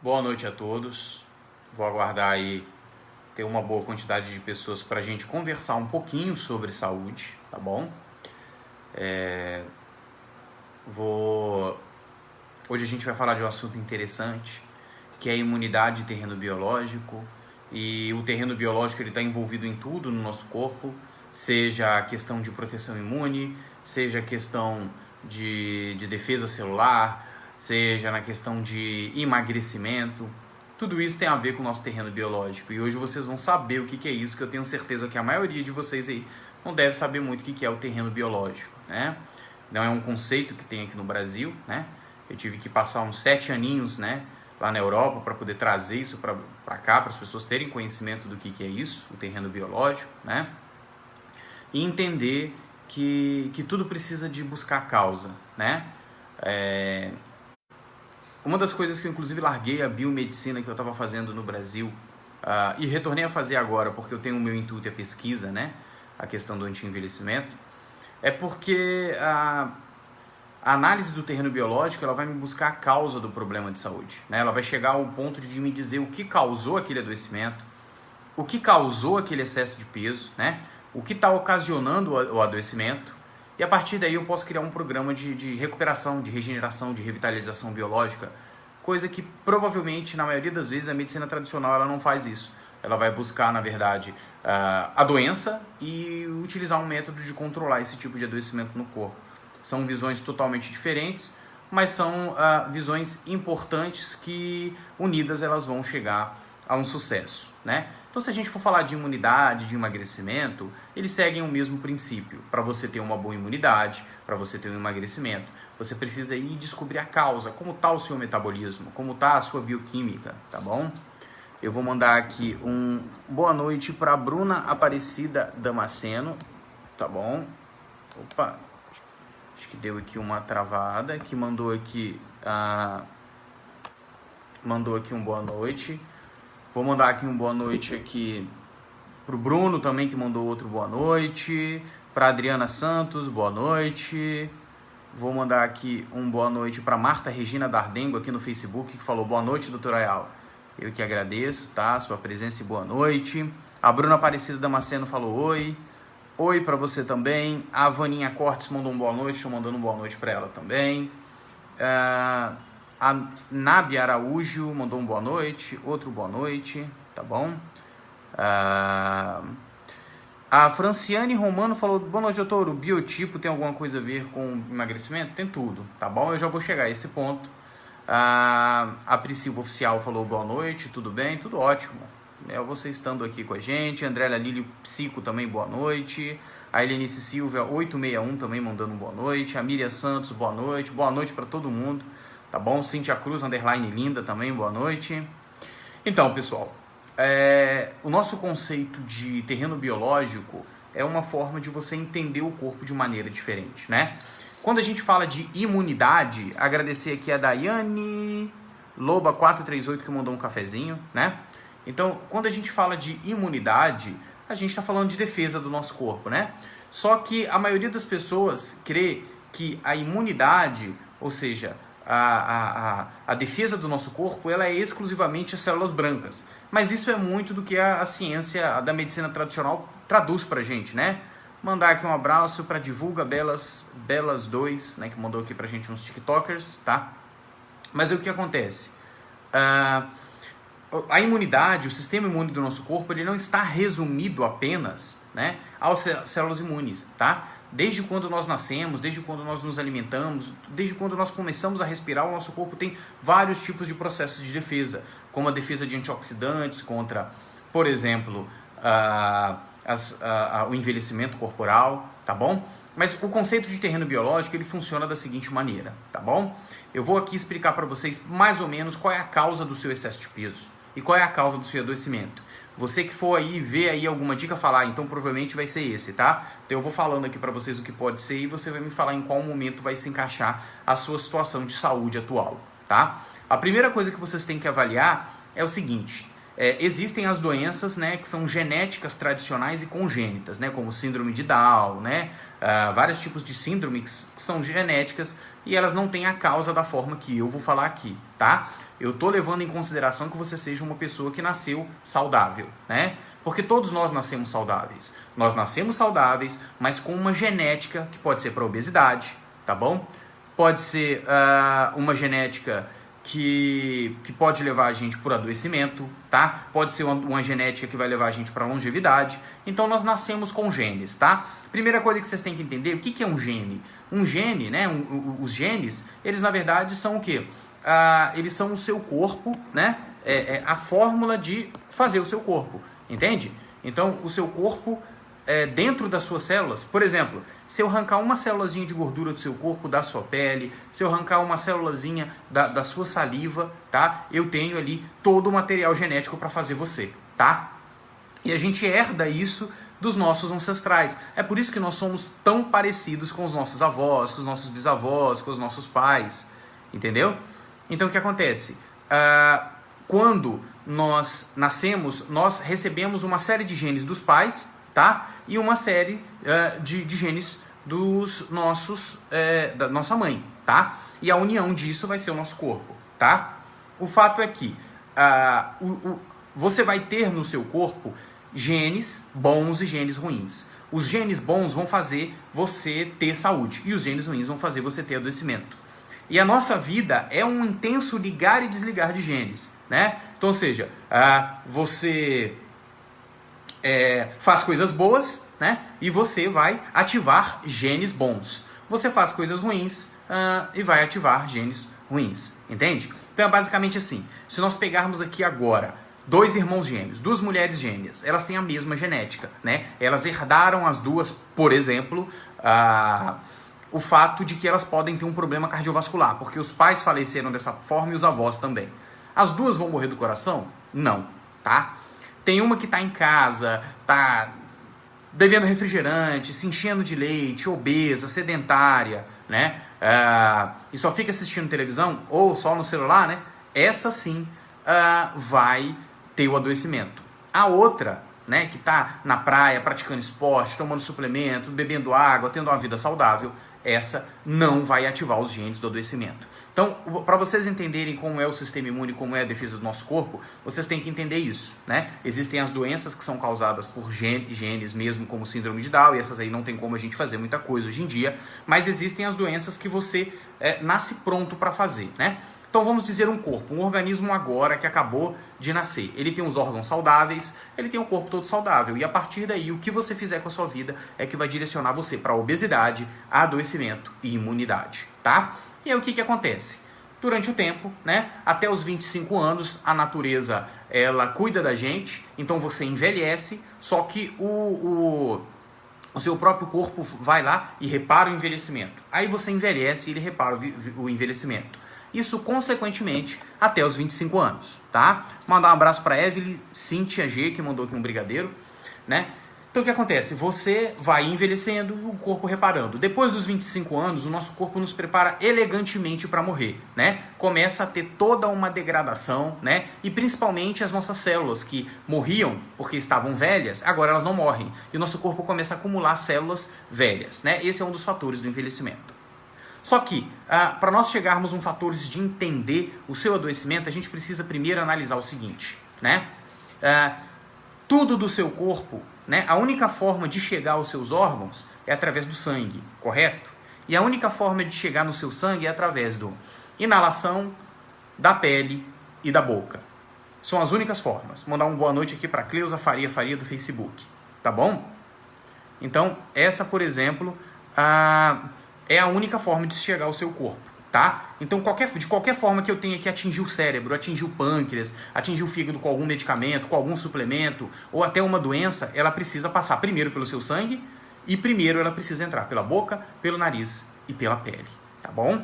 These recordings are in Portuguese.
Boa noite a todos. Vou aguardar aí ter uma boa quantidade de pessoas para a gente conversar um pouquinho sobre saúde, tá bom? Hoje a gente vai falar de um assunto interessante, que é a imunidade e terreno biológico. E o terreno biológico está envolvido em tudo no nosso corpo, seja a questão de proteção imune, seja a questão de defesa celular, seja na questão de emagrecimento. Tudo isso tem a ver com o nosso terreno biológico. E hoje vocês vão saber o que é isso, que eu tenho certeza que a maioria de vocês aí não deve saber muito o que é o terreno biológico, né? Não é um conceito que tem aqui no Brasil, né? Eu tive que passar uns 7 aninhos, né, lá na Europa para poder trazer isso para cá, para as pessoas terem conhecimento do que é isso, o terreno biológico, né? E entender que tudo precisa de buscar causa, né? Uma das coisas que eu inclusive larguei a biomedicina que eu estava fazendo no Brasil e retornei a fazer agora porque eu tenho o meu intuito, a pesquisa, né? A questão do anti-envelhecimento, é porque a análise do terreno biológico ela vai me buscar a causa do problema de saúde, né? Ela vai chegar ao ponto de me dizer o que causou aquele adoecimento, o que causou aquele excesso de peso, né? O que está ocasionando o adoecimento, e a partir daí eu posso criar um programa de recuperação, de regeneração, de revitalização biológica, coisa que provavelmente, na maioria das vezes, a medicina tradicional ela não faz isso. Ela vai buscar, na verdade, a doença e utilizar um método de controlar esse tipo de adoecimento no corpo. São visões totalmente diferentes, mas são visões importantes que, unidas, elas vão chegar a um sucesso, né? Então, se a gente for falar de imunidade, de emagrecimento, eles seguem o mesmo princípio. Para você ter uma boa imunidade, para você ter um emagrecimento, você precisa ir descobrir a causa, como está o seu metabolismo, como está a sua bioquímica, tá bom? Eu vou mandar aqui um boa noite para Bruna Aparecida Damasceno, tá bom? Opa, acho que deu aqui uma travada, que mandou aqui um boa noite. Vou mandar aqui um boa noite aqui pro Bruno também, que mandou outro boa noite. Para Adriana Santos, boa noite. Vou mandar aqui um boa noite para Marta Regina Dardengo aqui no Facebook, que falou boa noite, doutor Ayala. Eu que agradeço, tá? Sua presença e boa noite. A Bruna Aparecida Damasceno falou oi. Oi para você também. A Vaninha Cortes mandou um boa noite, estou mandando um boa noite para ela também. A Nabi Araújo mandou um boa noite, outro boa noite, tá bom? A Franciane Romano falou, boa noite, doutor, o biotipo tem alguma coisa a ver com emagrecimento? Tem tudo, tá bom? Eu já vou chegar a esse ponto. A Priscila Oficial falou boa noite, tudo bem? Tudo ótimo. Você estando aqui com a gente. Andréla Lílio Psico também, boa noite. A Helenice Silva 861 também mandando boa noite. A Miriam Santos, boa noite para todo mundo. Tá bom? Cíntia Cruz, underline linda também, boa noite. Então, pessoal, o nosso conceito de terreno biológico é uma forma de você entender o corpo de maneira diferente, né? Quando a gente fala de imunidade, agradecer aqui a Daiane Loba 438 que mandou um cafezinho, né? Então, quando a gente fala de imunidade, a gente está falando de defesa do nosso corpo, né? Só que a maioria das pessoas crê que a imunidade, ou seja, a defesa do nosso corpo, ela é exclusivamente as células brancas. Mas isso é muito do que a ciência da medicina tradicional traduz pra gente, né? Mandar aqui um abraço para Divulga Belas 2, né, que mandou aqui pra gente uns tiktokers, tá? Mas o que acontece? A imunidade, o sistema imune do nosso corpo, ele não está resumido apenas, né, às células imunes, tá? Desde quando nós nascemos, desde quando nós nos alimentamos, desde quando nós começamos a respirar, o nosso corpo tem vários tipos de processos de defesa, como a defesa de antioxidantes contra, por exemplo, o envelhecimento corporal, tá bom? Mas o conceito de terreno biológico, ele funciona da seguinte maneira, tá bom? Eu vou aqui explicar para vocês mais ou menos qual é a causa do seu excesso de peso e qual é a causa do seu adoecimento. Você que for aí ver aí alguma dica, falar, então provavelmente vai ser esse, tá? Então eu vou falando aqui para vocês o que pode ser e você vai me falar em qual momento vai se encaixar a sua situação de saúde atual, tá? A primeira coisa que vocês têm que avaliar é o seguinte: existem as doenças, né, que são genéticas tradicionais e congênitas, né, como síndrome de Down, né, vários tipos de síndromes que são genéticas, e elas não têm a causa da forma que eu vou falar aqui, tá? Eu tô levando em consideração que você seja uma pessoa que nasceu saudável, né? Porque todos nós nascemos saudáveis. Nós nascemos saudáveis, mas com uma genética que pode ser para obesidade, tá bom? Pode ser uma genética que pode levar a gente por adoecimento, tá? Pode ser uma genética que vai levar a gente para longevidade. Então nós nascemos com genes, tá? Primeira coisa que vocês têm que entender, o que é um gene? Um gene, né? Os genes, eles na verdade são o quê? Eles são o seu corpo, né? A fórmula de fazer o seu corpo, entende? Então o seu corpo dentro das suas células, por exemplo, se eu arrancar uma célulazinha de gordura do seu corpo, da sua pele, se eu arrancar uma célulazinha da sua saliva, tá? Eu tenho ali todo o material genético para fazer você, tá? E a gente herda isso dos nossos ancestrais. É por isso que nós somos tão parecidos com os nossos avós, com os nossos bisavós, com os nossos pais, entendeu? Então o que acontece? Quando nós nascemos, nós recebemos uma série de genes dos pais, tá? E uma série de genes dos nossos, da nossa mãe, tá? E a união disso vai ser o nosso corpo, tá? O fato é que você vai ter no seu corpo genes bons e genes ruins. Os genes bons vão fazer você ter saúde e os genes ruins vão fazer você ter adoecimento. E a nossa vida é um intenso ligar e desligar de genes, né? Então, ou seja, você faz coisas boas, né? E você vai ativar genes bons. Você faz coisas ruins e vai ativar genes ruins, entende? Então é basicamente assim, se nós pegarmos aqui agora 2 irmãos gêmeos, 2 mulheres gêmeas, elas têm a mesma genética, né? Elas herdaram as duas, por exemplo, o fato de que elas podem ter um problema cardiovascular, porque os pais faleceram dessa forma e os avós também. As duas vão morrer do coração? Não, tá? Tem uma que tá em casa, tá bebendo refrigerante, se enchendo de leite, obesa, sedentária, né? E só fica assistindo televisão ou só no celular, né? Essa sim vai ter o adoecimento. A outra, né, que tá na praia praticando esporte, tomando suplemento, bebendo água, tendo uma vida saudável, essa não vai ativar os genes do adoecimento. Então, para vocês entenderem como é o sistema imune, como é a defesa do nosso corpo, vocês têm que entender isso, né? Existem as doenças que são causadas por genes mesmo, como síndrome de Down, e essas aí não tem como a gente fazer muita coisa hoje em dia, mas existem as doenças que você nasce pronto para fazer, né? Então vamos dizer um corpo, um organismo agora que acabou de nascer. Ele tem os órgãos saudáveis, ele tem o corpo todo saudável. E a partir daí, o que você fizer com a sua vida é que vai direcionar você para obesidade, adoecimento e imunidade, tá? E aí o que acontece? Durante o tempo, né, até os 25 anos, a natureza ela cuida da gente, então você envelhece, só que o seu próprio corpo vai lá e repara o envelhecimento. Aí você envelhece e ele repara o envelhecimento. Isso, consequentemente, até os 25 anos, tá? Mandar um abraço para Evelyn Cíntia G, que mandou aqui um brigadeiro, né? Então, o que acontece? Você vai envelhecendo e o corpo reparando. Depois dos 25 anos, o nosso corpo nos prepara elegantemente para morrer, né? Começa a ter toda uma degradação, né? E principalmente as nossas células que morriam porque estavam velhas, agora elas não morrem. E o nosso corpo começa a acumular células velhas, né? Esse é um dos fatores do envelhecimento. Só que, para nós chegarmos a fatores de entender o seu adoecimento, a gente precisa primeiro analisar o seguinte, né? Tudo do seu corpo, né? A única forma de chegar aos seus órgãos é através do sangue, correto? E a única forma de chegar no seu sangue é através da inalação, da pele e da boca. São as únicas formas. Mandar uma boa noite aqui para Cleusa Faria do Facebook, tá bom? Então, essa, por exemplo, é a única forma de se chegar ao seu corpo, tá? Então, de qualquer forma que eu tenha que atingir o cérebro, atingir o pâncreas, atingir o fígado com algum medicamento, com algum suplemento, ou até uma doença, ela precisa passar primeiro pelo seu sangue e primeiro ela precisa entrar pela boca, pelo nariz e pela pele, tá bom?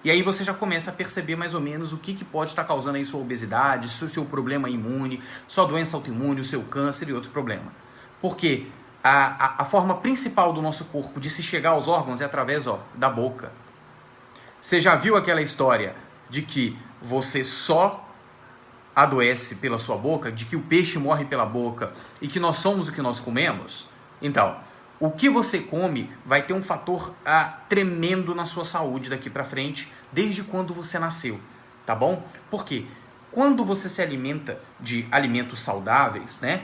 E aí você já começa a perceber mais ou menos o que pode estar causando aí sua obesidade, seu problema imune, sua doença autoimune, o seu câncer e outro problema. Por quê? A forma principal do nosso corpo de se chegar aos órgãos é através da boca. Você já viu aquela história de que você só adoece pela sua boca, de que o peixe morre pela boca e que nós somos o que nós comemos? Então, o que você come vai ter um fator tremendo na sua saúde daqui para frente, desde quando você nasceu, tá bom? Por quê? Quando você se alimenta de alimentos saudáveis, né?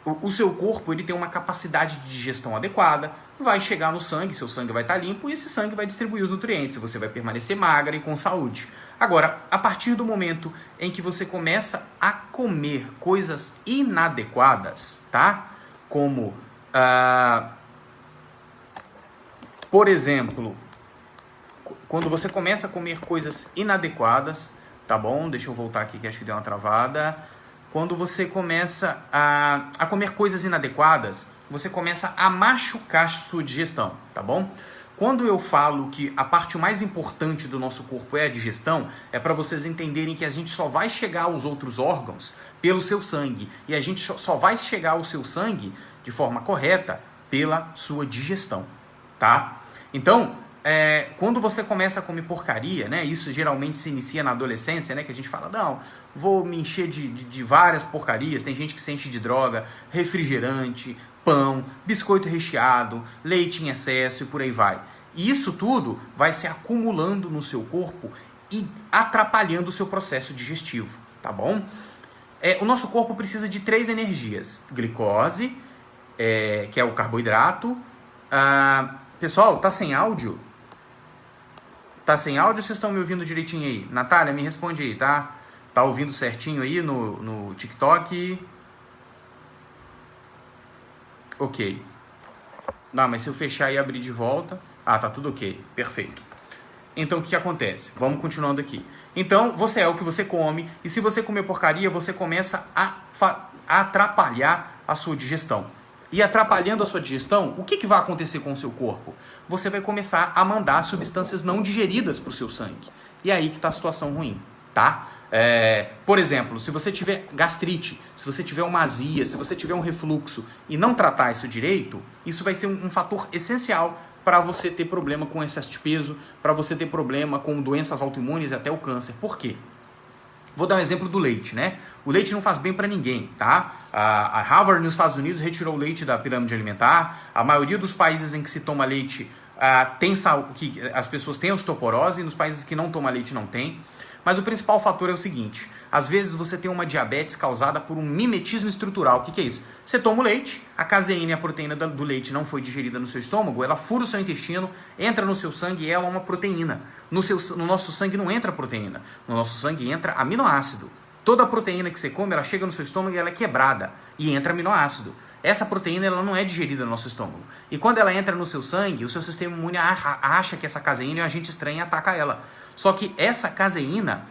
O seu corpo ele tem uma capacidade de digestão adequada, vai chegar no sangue, seu sangue vai estar limpo e esse sangue vai distribuir os nutrientes, você vai permanecer magra e com saúde. Agora, a partir do momento em que você começa a comer coisas inadequadas, tá? Como, por exemplo, quando você começa a comer coisas inadequadas, tá bom? Deixa eu voltar aqui que acho que deu uma travada. Quando você começa a comer coisas inadequadas, você começa a machucar sua digestão, tá bom? Quando eu falo que a parte mais importante do nosso corpo é a digestão, é para vocês entenderem que a gente só vai chegar aos outros órgãos pelo seu sangue. E a gente só vai chegar ao seu sangue de forma correta pela sua digestão, tá? Então, quando você começa a comer porcaria, né? Isso geralmente se inicia na adolescência, né? Que a gente fala, não, vou me encher de várias porcarias. Tem gente que se enche de droga, refrigerante, pão, biscoito recheado, leite em excesso e por aí vai. E isso tudo vai se acumulando no seu corpo e atrapalhando o seu processo digestivo, tá bom? O nosso corpo precisa de 3 energias. Glicose, que é o carboidrato. Pessoal, tá sem áudio? Tá sem áudio ou vocês estão me ouvindo direitinho aí? Natália, me responde aí, tá? Tá ouvindo certinho aí no TikTok? Ok. Não, mas se eu fechar e abrir de volta... tá tudo ok. Perfeito. Então, o que acontece? Vamos continuando aqui. Então, você é o que você come, e se você comer porcaria, você começa a atrapalhar a sua digestão. E atrapalhando a sua digestão, o que vai acontecer com o seu corpo? Você vai começar a mandar substâncias não digeridas para o seu sangue. E é aí que está a situação ruim, tá? Por exemplo, se você tiver gastrite, se você tiver uma azia, se você tiver um refluxo e não tratar isso direito, isso vai ser um fator essencial para você ter problema com excesso de peso, para você ter problema com doenças autoimunes e até o câncer. Por quê? Vou dar um exemplo do leite, né? O leite não faz bem para ninguém, tá? A Harvard nos Estados Unidos retirou o leite da pirâmide alimentar. A maioria dos países em que se toma leite que as pessoas têm osteoporose, e nos países que não tomam leite não tem. Mas o principal fator é o seguinte: às vezes você tem uma diabetes causada por um mimetismo estrutural. O que é isso? Você toma o leite, a caseína e a proteína do leite não foi digerida no seu estômago, ela fura o seu intestino, entra no seu sangue e ela é uma proteína. No nosso sangue não entra proteína, no nosso sangue entra aminoácido. Toda a proteína que você come, ela chega no seu estômago e ela é quebrada e entra aminoácido. Essa proteína ela não é digerida no nosso estômago. E quando ela entra no seu sangue, o seu sistema imune acha que essa caseína é um agente estranho e ataca ela. Só que essa caseína,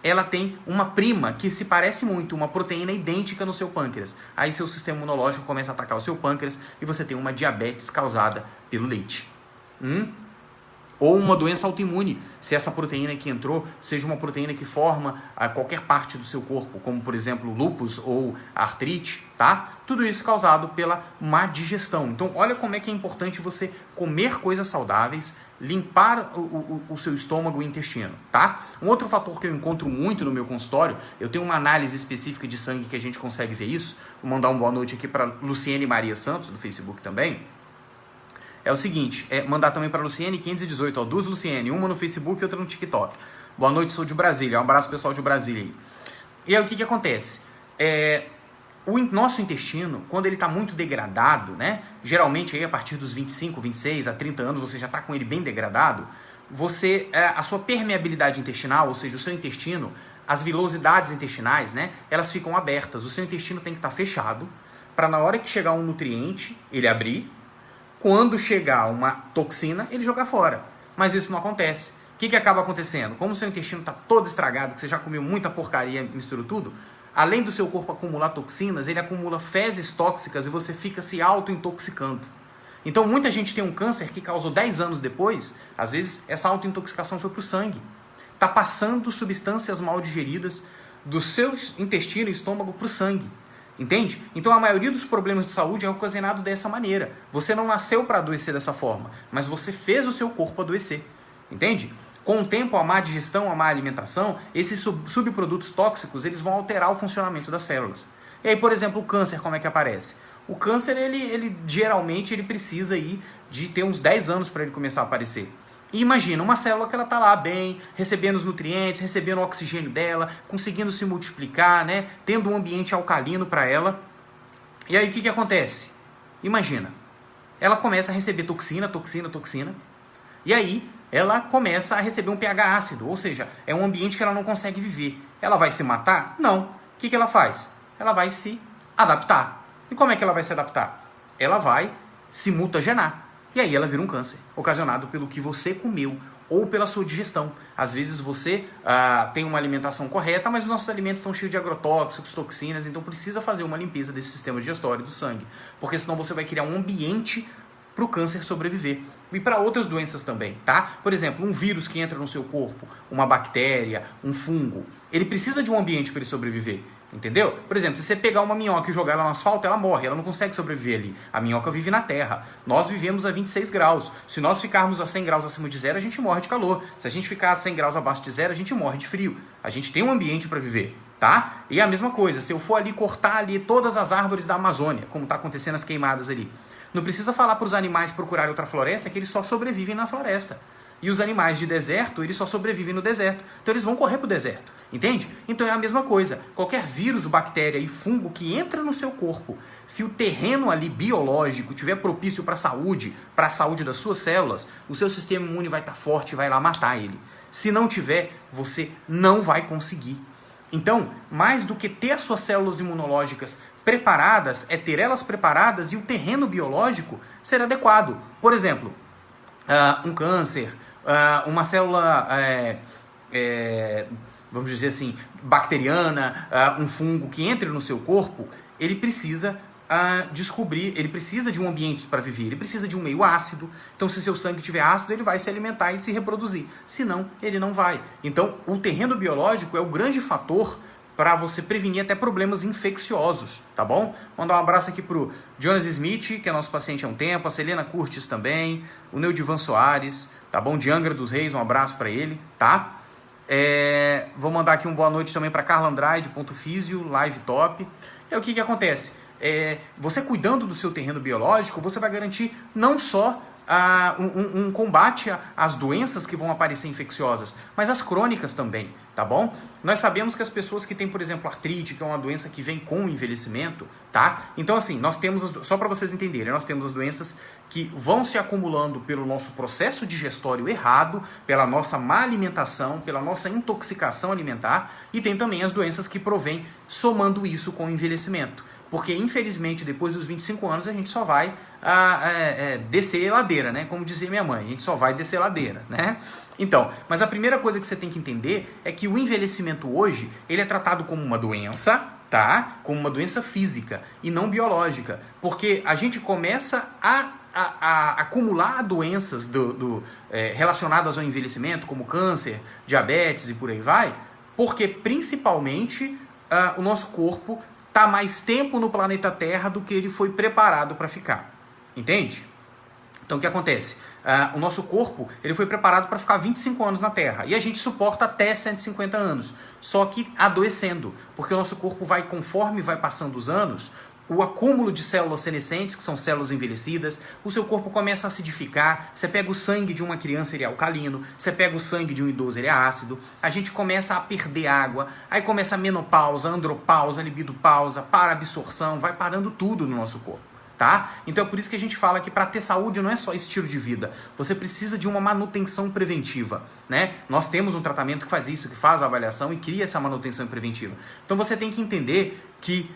ela tem uma prima que se parece muito, uma proteína idêntica no seu pâncreas. Aí seu sistema imunológico começa a atacar o seu pâncreas e você tem uma diabetes causada pelo leite. Ou uma doença autoimune, se essa proteína que entrou seja uma proteína que forma qualquer parte do seu corpo, como por exemplo lúpus ou artrite, tá? Tudo isso causado pela má digestão. Então olha como é que é importante você comer coisas saudáveis, limpar o seu estômago e intestino, tá? Um outro fator que eu encontro muito no meu consultório, eu tenho uma análise específica de sangue que a gente consegue ver isso. Vou mandar uma boa noite aqui para Luciene Maria Santos, do Facebook também. É o seguinte, mandar também para Luciene 518, duas Luciene, uma no Facebook e outra no TikTok. Boa noite, sou de Brasília, um abraço pessoal de Brasília aí. E aí o que acontece? O nosso intestino, quando ele está muito degradado, né? Geralmente aí a partir dos 25, 26 a 30 anos você já está com ele bem degradado, a sua permeabilidade intestinal, ou seja, o seu intestino, as vilosidades intestinais, né? Elas ficam abertas. O seu intestino tem que estar fechado para na hora que chegar um nutriente, ele abrir. Quando chegar uma toxina, ele joga fora. Mas isso não acontece. O que acaba acontecendo? Como o seu intestino está todo estragado, que você já comeu muita porcaria, misturou tudo, além do seu corpo acumular toxinas, ele acumula fezes tóxicas e você fica se auto-intoxicando. Então muita gente tem um câncer que causou 10 anos depois, às vezes essa auto-intoxicação foi para o sangue. Está passando substâncias mal digeridas do seu intestino e estômago para o sangue. Entende? Então a maioria dos problemas de saúde é ocasionado dessa maneira. Você não nasceu para adoecer dessa forma, mas você fez o seu corpo adoecer. Entende? Com o tempo, a má digestão, a má alimentação, esses subprodutos tóxicos, eles vão alterar o funcionamento das células. E aí, por exemplo, o câncer, como é que aparece? O câncer, ele geralmente ele precisa aí de ter uns 10 anos para ele começar a aparecer. E imagina, uma célula que ela tá lá bem, recebendo os nutrientes, recebendo o oxigênio dela, conseguindo se multiplicar, né? Tendo um ambiente alcalino para ela. E aí o que acontece? Imagina, ela começa a receber toxina. E aí ela começa a receber um pH ácido, ou seja, é um ambiente que ela não consegue viver. Ela vai se matar? Não. O que ela faz? Ela vai se adaptar. E como é que ela vai se adaptar? Ela vai se mutagenar. E aí ela vira um câncer, ocasionado pelo que você comeu ou pela sua digestão. Às vezes você tem uma alimentação correta, mas os nossos alimentos estão cheios de agrotóxicos, toxinas, então precisa fazer uma limpeza desse sistema digestório do sangue, porque senão você vai criar um ambiente para o câncer sobreviver. E para outras doenças também, tá? Por exemplo, um vírus que entra no seu corpo, uma bactéria, um fungo, ele precisa de um ambiente para ele sobreviver. Entendeu? Por exemplo, se você pegar uma minhoca e jogar ela no asfalto, ela morre, ela não consegue sobreviver ali. A minhoca vive na terra. Nós vivemos a 26 graus. Se nós ficarmos a 100 graus acima de zero, a gente morre de calor. Se a gente ficar a 100 graus abaixo de zero, a gente morre de frio. A gente tem um ambiente para viver, tá? E a mesma coisa, se eu for ali cortar ali todas as árvores da Amazônia, como está acontecendo as queimadas ali, não precisa falar para os animais procurarem outra floresta, que eles só sobrevivem na floresta. E os animais de deserto, eles só sobrevivem no deserto. Então eles vão correr para o deserto. Entende? Então é a mesma coisa. Qualquer vírus, bactéria e fungo que entra no seu corpo, se o terreno ali biológico tiver propício para a saúde das suas células, o seu sistema imune vai estar forte e vai lá matar ele. Se não tiver, você não vai conseguir. Então, mais do que ter as suas células imunológicas preparadas, é ter elas preparadas e o terreno biológico ser adequado. Por exemplo, um câncer, uma célula, vamos dizer assim, bacteriana, um fungo que entre no seu corpo, ele precisa ele precisa de um ambiente para viver, ele precisa de um meio ácido. Então, se seu sangue tiver ácido, ele vai se alimentar e se reproduzir. Senão, ele não vai. Então, o terreno biológico é o grande fator para você prevenir até problemas infecciosos, tá bom? Mandar um abraço aqui pro Jonas Smith, que é nosso paciente há um tempo, a Selena Curtis também, o Neudivan Soares, tá bom? De Angra dos Reis, um abraço para ele, tá? Vou mandar aqui uma boa noite também para Carla Andrade, ponto físio, live top. E o que acontece? Você cuidando do seu terreno biológico, você vai garantir não só um combate às doenças que vão aparecer infecciosas, mas as crônicas também, tá bom? Nós sabemos que as pessoas que têm, por exemplo, artrite, que é uma doença que vem com o envelhecimento, tá? Então, assim, nós temos, só para vocês entenderem, nós temos as doenças que vão se acumulando pelo nosso processo digestório errado, pela nossa má alimentação, pela nossa intoxicação alimentar, e tem também as doenças que provêm somando isso com o envelhecimento. Porque, infelizmente, depois dos 25 anos, a gente só vai descer ladeira, né? Como dizia minha mãe, a gente só vai descer ladeira, né? Então, mas a primeira coisa que você tem que entender é que o envelhecimento hoje, ele é tratado como uma doença, tá? Como uma doença física e não biológica. Porque a gente começa a acumular doenças relacionadas ao envelhecimento, como câncer, diabetes e por aí vai, porque, principalmente, o nosso corpo está mais tempo no planeta Terra do que ele foi preparado para ficar. Entende? Então o que acontece? O nosso corpo ele foi preparado para ficar 25 anos na Terra. E a gente suporta até 150 anos. Só que adoecendo. Porque o nosso corpo vai, conforme vai passando os anos, o acúmulo de células senescentes, que são células envelhecidas, o seu corpo começa a acidificar. Você pega o sangue de uma criança, ele é alcalino. Você pega o sangue de um idoso, ele é ácido. A gente começa a perder água. Aí começa a menopausa, andropausa, libidopausa, para-absorção. Vai parando tudo no nosso corpo. Tá? Então é por isso que a gente fala que para ter saúde não é só estilo de vida. Você precisa de uma manutenção preventiva. Né? Nós temos um tratamento que faz isso, que faz a avaliação e cria essa manutenção preventiva. Então você tem que entender que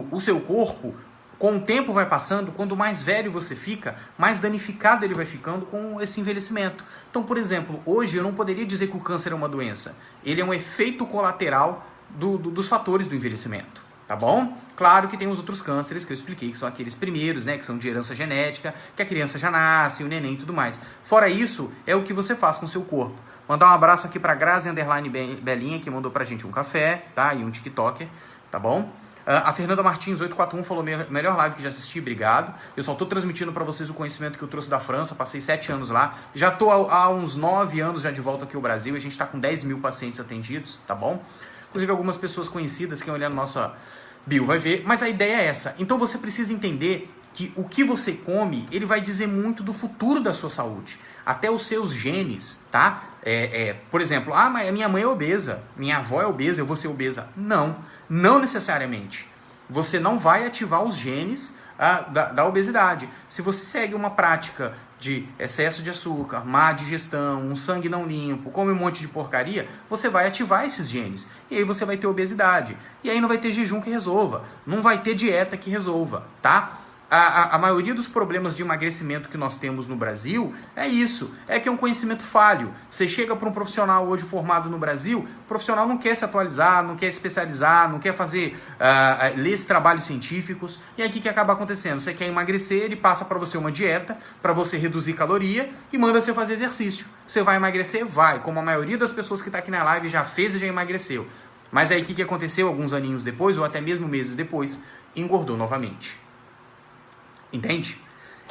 o seu corpo, com o tempo vai passando, quando mais velho você fica, mais danificado ele vai ficando com esse envelhecimento. Então, por exemplo, hoje eu não poderia dizer que o câncer é uma doença. Ele é um efeito colateral dos fatores do envelhecimento. Tá bom? Claro que tem os outros cânceres que eu expliquei, que são aqueles primeiros, né, que são de herança genética, que a criança já nasce, o neném e tudo mais. Fora isso, é o que você faz com o seu corpo. Mandar um abraço aqui pra Grazi _ Belinha, que mandou pra gente um café, tá? E um TikToker, tá bom? A Fernanda Martins 841 falou, melhor live que já assisti, obrigado. Eu só tô transmitindo pra vocês o conhecimento que eu trouxe da França, passei 7 anos lá. Já tô há uns 9 anos já de volta aqui ao Brasil, a gente tá com 10 mil pacientes atendidos, tá bom? Inclusive algumas pessoas conhecidas que olhando Bill vai ver, mas a ideia é essa. Então você precisa entender que o que você come, ele vai dizer muito do futuro da sua saúde. Até os seus genes, tá? Por exemplo, mas minha mãe é obesa, minha avó é obesa, eu vou ser obesa. Não necessariamente. Você não vai ativar os genes da obesidade. Se você segue uma prática de excesso de açúcar, má digestão, um sangue não limpo, come um monte de porcaria, você vai ativar esses genes. E aí você vai ter obesidade. E aí não vai ter jejum que resolva. Não vai ter dieta que resolva, tá? A maioria dos problemas de emagrecimento que nós temos no Brasil é isso, é que é um conhecimento falho. Você chega para um profissional hoje formado no Brasil, o profissional não quer se atualizar, não quer especializar, não quer ler esses trabalhos científicos, e aí o que acaba acontecendo? Você quer emagrecer, ele passa para você uma dieta, para você reduzir caloria e manda você fazer exercício. Você vai emagrecer? Vai, como a maioria das pessoas que está aqui na live já fez e já emagreceu. Mas aí o que aconteceu alguns aninhos depois, ou até mesmo meses depois? Engordou novamente. Entende?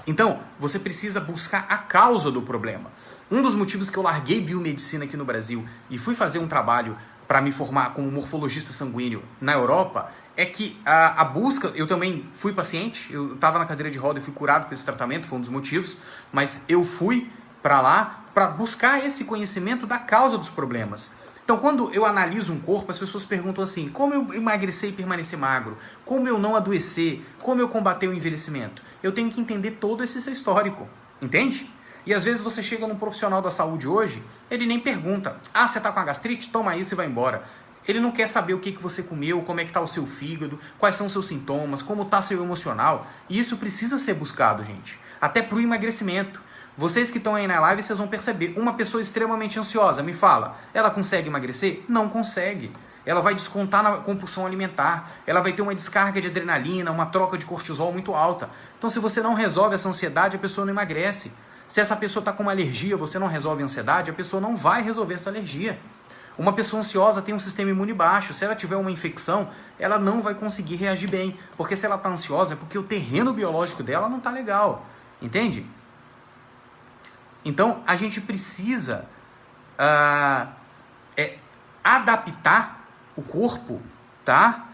Então, você precisa buscar a causa do problema. Um dos motivos que eu larguei biomedicina aqui no Brasil e fui fazer um trabalho para me formar como morfologista sanguíneo na Europa é que a busca, eu também fui paciente, eu estava na cadeira de roda e fui curado por esse tratamento, foi um dos motivos, mas eu fui para lá para buscar esse conhecimento da causa dos problemas. Então, quando eu analiso um corpo, as pessoas perguntam assim, como eu emagrecer e permanecer magro? Como eu não adoecer? Como eu combater o envelhecimento? Eu tenho que entender todo esse seu histórico, entende? E às vezes você chega num profissional da saúde hoje, ele nem pergunta, você tá com a gastrite? Toma isso e vai embora. Ele não quer saber o que você comeu, como é que tá o seu fígado, quais são os seus sintomas, como tá seu emocional. E isso precisa ser buscado, gente. Até pro emagrecimento. Vocês que estão aí na live, vocês vão perceber, uma pessoa extremamente ansiosa, me fala, ela consegue emagrecer? Não consegue. Ela vai descontar na compulsão alimentar, ela vai ter uma descarga de adrenalina, uma troca de cortisol muito alta. Então, se você não resolve essa ansiedade, a pessoa não emagrece. Se essa pessoa está com uma alergia, você não resolve a ansiedade, a pessoa não vai resolver essa alergia. Uma pessoa ansiosa tem um sistema imune baixo. Se ela tiver uma infecção, ela não vai conseguir reagir bem. Porque se ela está ansiosa, é porque o terreno biológico dela não está legal. Entende? Então, a gente precisa adaptar o corpo, tá?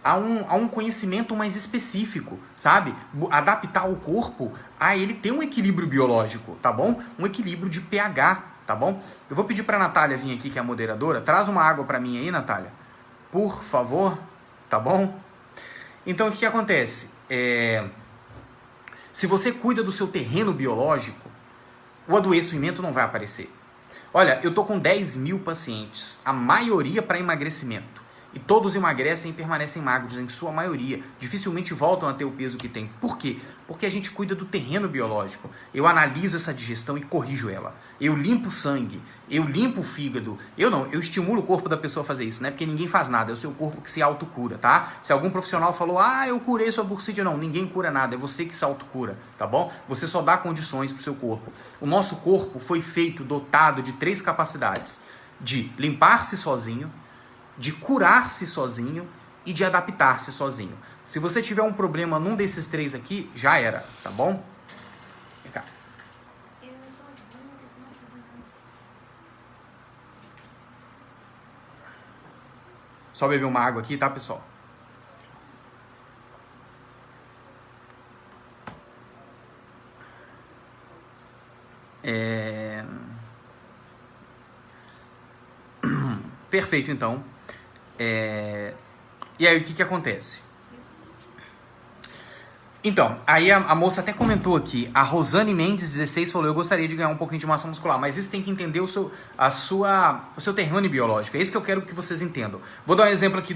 A um conhecimento mais específico, sabe? Adaptar o corpo a ele ter um equilíbrio biológico, tá bom? Um equilíbrio de pH, tá bom? Eu vou pedir pra Natália vir aqui, que é a moderadora. Traz uma água pra mim aí, Natália. Por favor, tá bom? Então, o que acontece? Se você cuida do seu terreno biológico, o adoecimento não vai aparecer. Olha, eu tô com 10 mil pacientes, a maioria para emagrecimento. E todos emagrecem e permanecem magros, em sua maioria. Dificilmente voltam a ter o peso que tem. Por quê? Porque a gente cuida do terreno biológico. Eu analiso essa digestão e corrijo ela. Eu limpo o sangue, eu limpo o fígado. Eu estimulo o corpo da pessoa a fazer isso, né? Porque ninguém faz nada, é o seu corpo que se autocura, tá? Se algum profissional falou, eu curei sua bursite, não, ninguém cura nada, é você que se autocura, tá bom? Você só dá condições pro seu corpo. O nosso corpo foi feito, dotado de 3 capacidades. De limpar-se sozinho, de curar-se sozinho e de adaptar-se sozinho. Se você tiver um problema num desses 3 aqui, já era, tá bom? Vem cá. Só beber uma água aqui, tá, pessoal? Perfeito, então. E aí, o que acontece? Então, aí a moça até comentou aqui, a Rosane Mendes, 16, falou, eu gostaria de ganhar um pouquinho de massa muscular, mas isso tem que entender o seu terreno biológico. É isso que eu quero que vocês entendam. Vou dar um exemplo aqui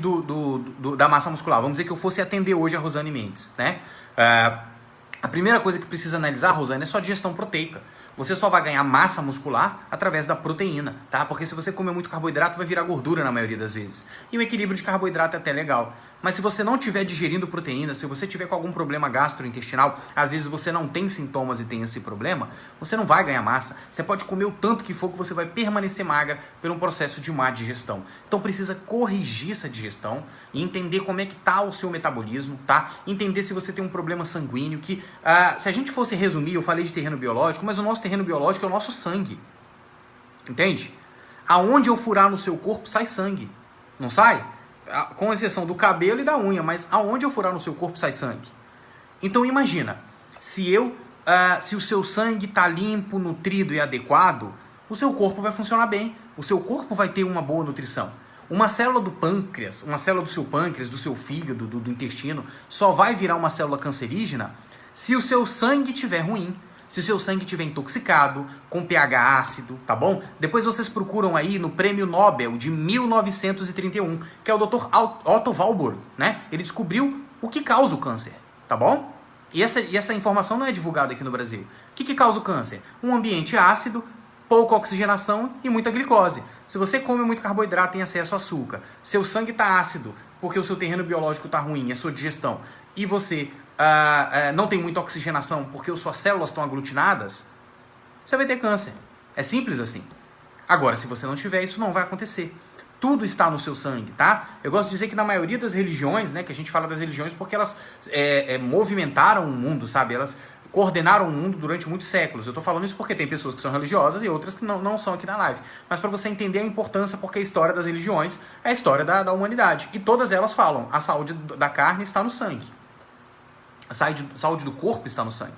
da massa muscular. Vamos dizer que eu fosse atender hoje a Rosane Mendes, né? A primeira coisa que precisa analisar, Rosane, é sua digestão proteica. Você só vai ganhar massa muscular através da proteína, tá? Porque se você comer muito carboidrato, vai virar gordura na maioria das vezes. E o equilíbrio de carboidrato é até legal. Mas se você não estiver digerindo proteína, se você tiver com algum problema gastrointestinal, às vezes você não tem sintomas e tem esse problema, você não vai ganhar massa. Você pode comer o tanto que for que você vai permanecer magra por um processo de má digestão. Então precisa corrigir essa digestão e entender como é que está o seu metabolismo, tá? Entender se você tem um problema sanguíneo, que se a gente fosse resumir, eu falei de terreno biológico, mas o nosso terreno biológico é o nosso sangue. Entende? Aonde eu furar no seu corpo, sai sangue. Não sai? com exceção do cabelo e da unha, mas aonde eu furar no seu corpo sai sangue. Então imagina, se o seu sangue está limpo, nutrido e adequado, o seu corpo vai funcionar bem, o seu corpo vai ter uma boa nutrição. Uma célula do pâncreas, uma célula do seu pâncreas, do seu fígado, do intestino, só vai virar uma célula cancerígena se o seu sangue estiver ruim, se o seu sangue estiver intoxicado, com pH ácido, tá bom? Depois vocês procuram aí no Prêmio Nobel de 1931, que é o Dr. Otto Warburg, né? Ele descobriu o que causa o câncer, tá bom? E essa informação não é divulgada aqui no Brasil. O que causa o câncer? Um ambiente ácido, pouca oxigenação e muita glicose. Se você come muito carboidrato, tem acesso a açúcar, seu sangue está ácido, porque o seu terreno biológico está ruim, a sua digestão, e você não tem muita oxigenação, porque as suas células estão aglutinadas, você vai ter câncer. É simples assim. Agora, se você não tiver, isso não vai acontecer. Tudo está no seu sangue, tá? Eu gosto de dizer que na maioria das religiões, né, que a gente fala das religiões porque elas movimentaram o mundo, sabe? Elas coordenaram o mundo durante muitos séculos. Eu tô falando isso porque tem pessoas que são religiosas e outras que não são aqui na live. Mas para você entender a importância, porque a história das religiões é a história da humanidade. E todas elas falam, a saúde da carne está no sangue. A saúde do corpo está no sangue.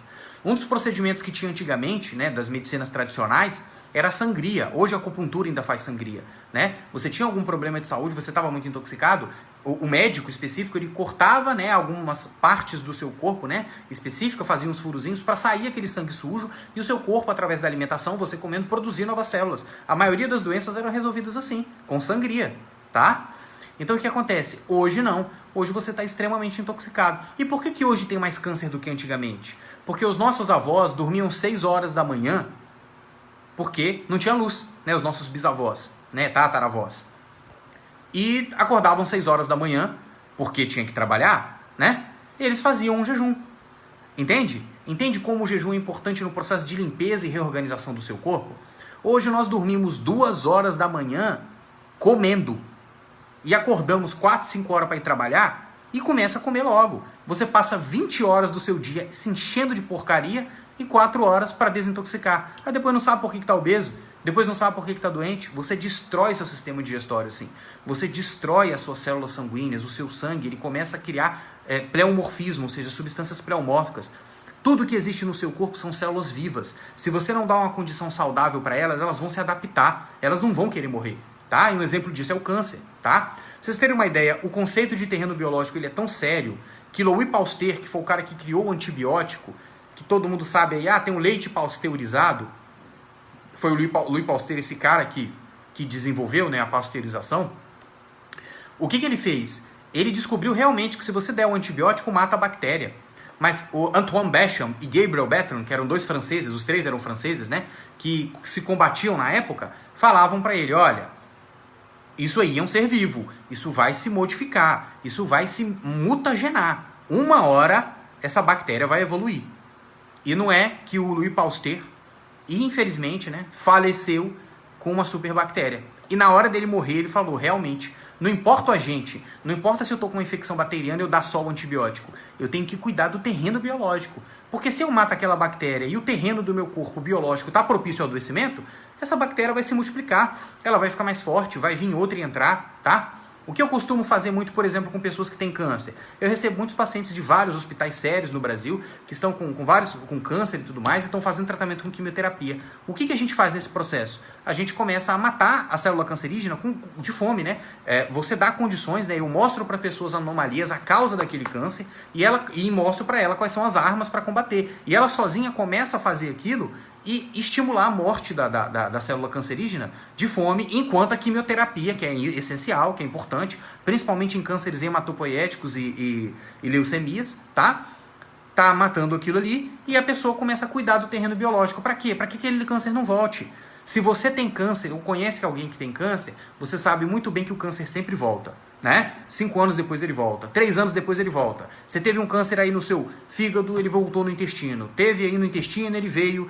Um dos procedimentos que tinha antigamente, né, das medicinas tradicionais, era a sangria. Hoje a acupuntura ainda faz sangria, né? Você tinha algum problema de saúde, você estava muito intoxicado, o médico específico, ele cortava, né, algumas partes do seu corpo, né, específica, fazia uns furozinhos para sair aquele sangue sujo e o seu corpo, através da alimentação, você comendo, produzir novas células. A maioria das doenças eram resolvidas assim, com sangria, tá? Então o que acontece? Hoje não. Hoje você está extremamente intoxicado. E por que hoje tem mais câncer do que antigamente? Porque os nossos avós dormiam 6 horas da manhã porque não tinha luz, né? Os nossos bisavós, né? Tataravós. E acordavam 6 horas da manhã porque tinha que trabalhar, né? E eles faziam um jejum. Entende? Entende como o jejum é importante no processo de limpeza e reorganização do seu corpo? Hoje nós dormimos 2 horas da manhã comendo. E acordamos 4, 5 horas para ir trabalhar e começa a comer logo. Você passa 20 horas do seu dia se enchendo de porcaria e 4 horas para desintoxicar. Aí depois não sabe por que está obeso, depois não sabe por que está doente. Você destrói seu sistema digestório assim. Você destrói as suas células sanguíneas, o seu sangue, ele começa a criar pleomorfismo, ou seja, substâncias pleomórficas. Tudo que existe no seu corpo são células vivas. Se você não dá uma condição saudável para elas, elas vão se adaptar. Elas não vão querer morrer. Tá? E um exemplo disso é o câncer. Tá? Pra vocês terem uma ideia, o conceito de terreno biológico ele é tão sério que Louis Pasteur, que foi o cara que criou o antibiótico, que todo mundo sabe aí, tem um leite pasteurizado, foi o Louis Pasteur, esse cara que desenvolveu, né, a pasteurização. O que ele fez? Ele descobriu realmente que se você der um antibiótico, mata a bactéria. Mas o Antoine Béchamp e Gabriel Bertrand, que eram 2 franceses, os 3 eram franceses, né, que se combatiam na época, falavam para ele, olha, isso aí é um ser vivo, isso vai se modificar, isso vai se mutagenar. Uma hora essa bactéria vai evoluir. E não é que o Louis Pasteur, infelizmente, né, faleceu com uma superbactéria. E na hora dele morrer, ele falou, realmente, não importa o agente, não importa se eu estou com uma infecção bacteriana, eu dar só o antibiótico. Eu tenho que cuidar do terreno biológico. Porque se eu mato aquela bactéria e o terreno do meu corpo biológico está propício ao adoecimento, essa bactéria vai se multiplicar, ela vai ficar mais forte, vai vir outra e entrar, tá? O que eu costumo fazer muito, por exemplo, com pessoas que têm câncer? Eu recebo muitos pacientes de vários hospitais sérios no Brasil, que estão com câncer e tudo mais, e estão fazendo tratamento com quimioterapia. O que a gente faz nesse processo? A gente começa a matar a célula cancerígena de fome, né? Você dá condições, né? Eu mostro para pessoas anomalias, a causa daquele câncer, e mostro para ela quais são as armas para combater. E ela sozinha começa a fazer aquilo e estimular a morte da célula cancerígena de fome, enquanto a quimioterapia, que é essencial, que é importante, principalmente em cânceres hematopoéticos e leucemias, tá matando aquilo ali, e a pessoa começa a cuidar do terreno biológico. Para quê? Para que aquele câncer não volte. Se você tem câncer ou conhece alguém que tem câncer, você sabe muito bem que o câncer sempre volta, né? 5 anos depois ele volta, 3 anos depois ele volta. Você teve um câncer aí no seu fígado, ele voltou no intestino. Teve aí no intestino, ele veio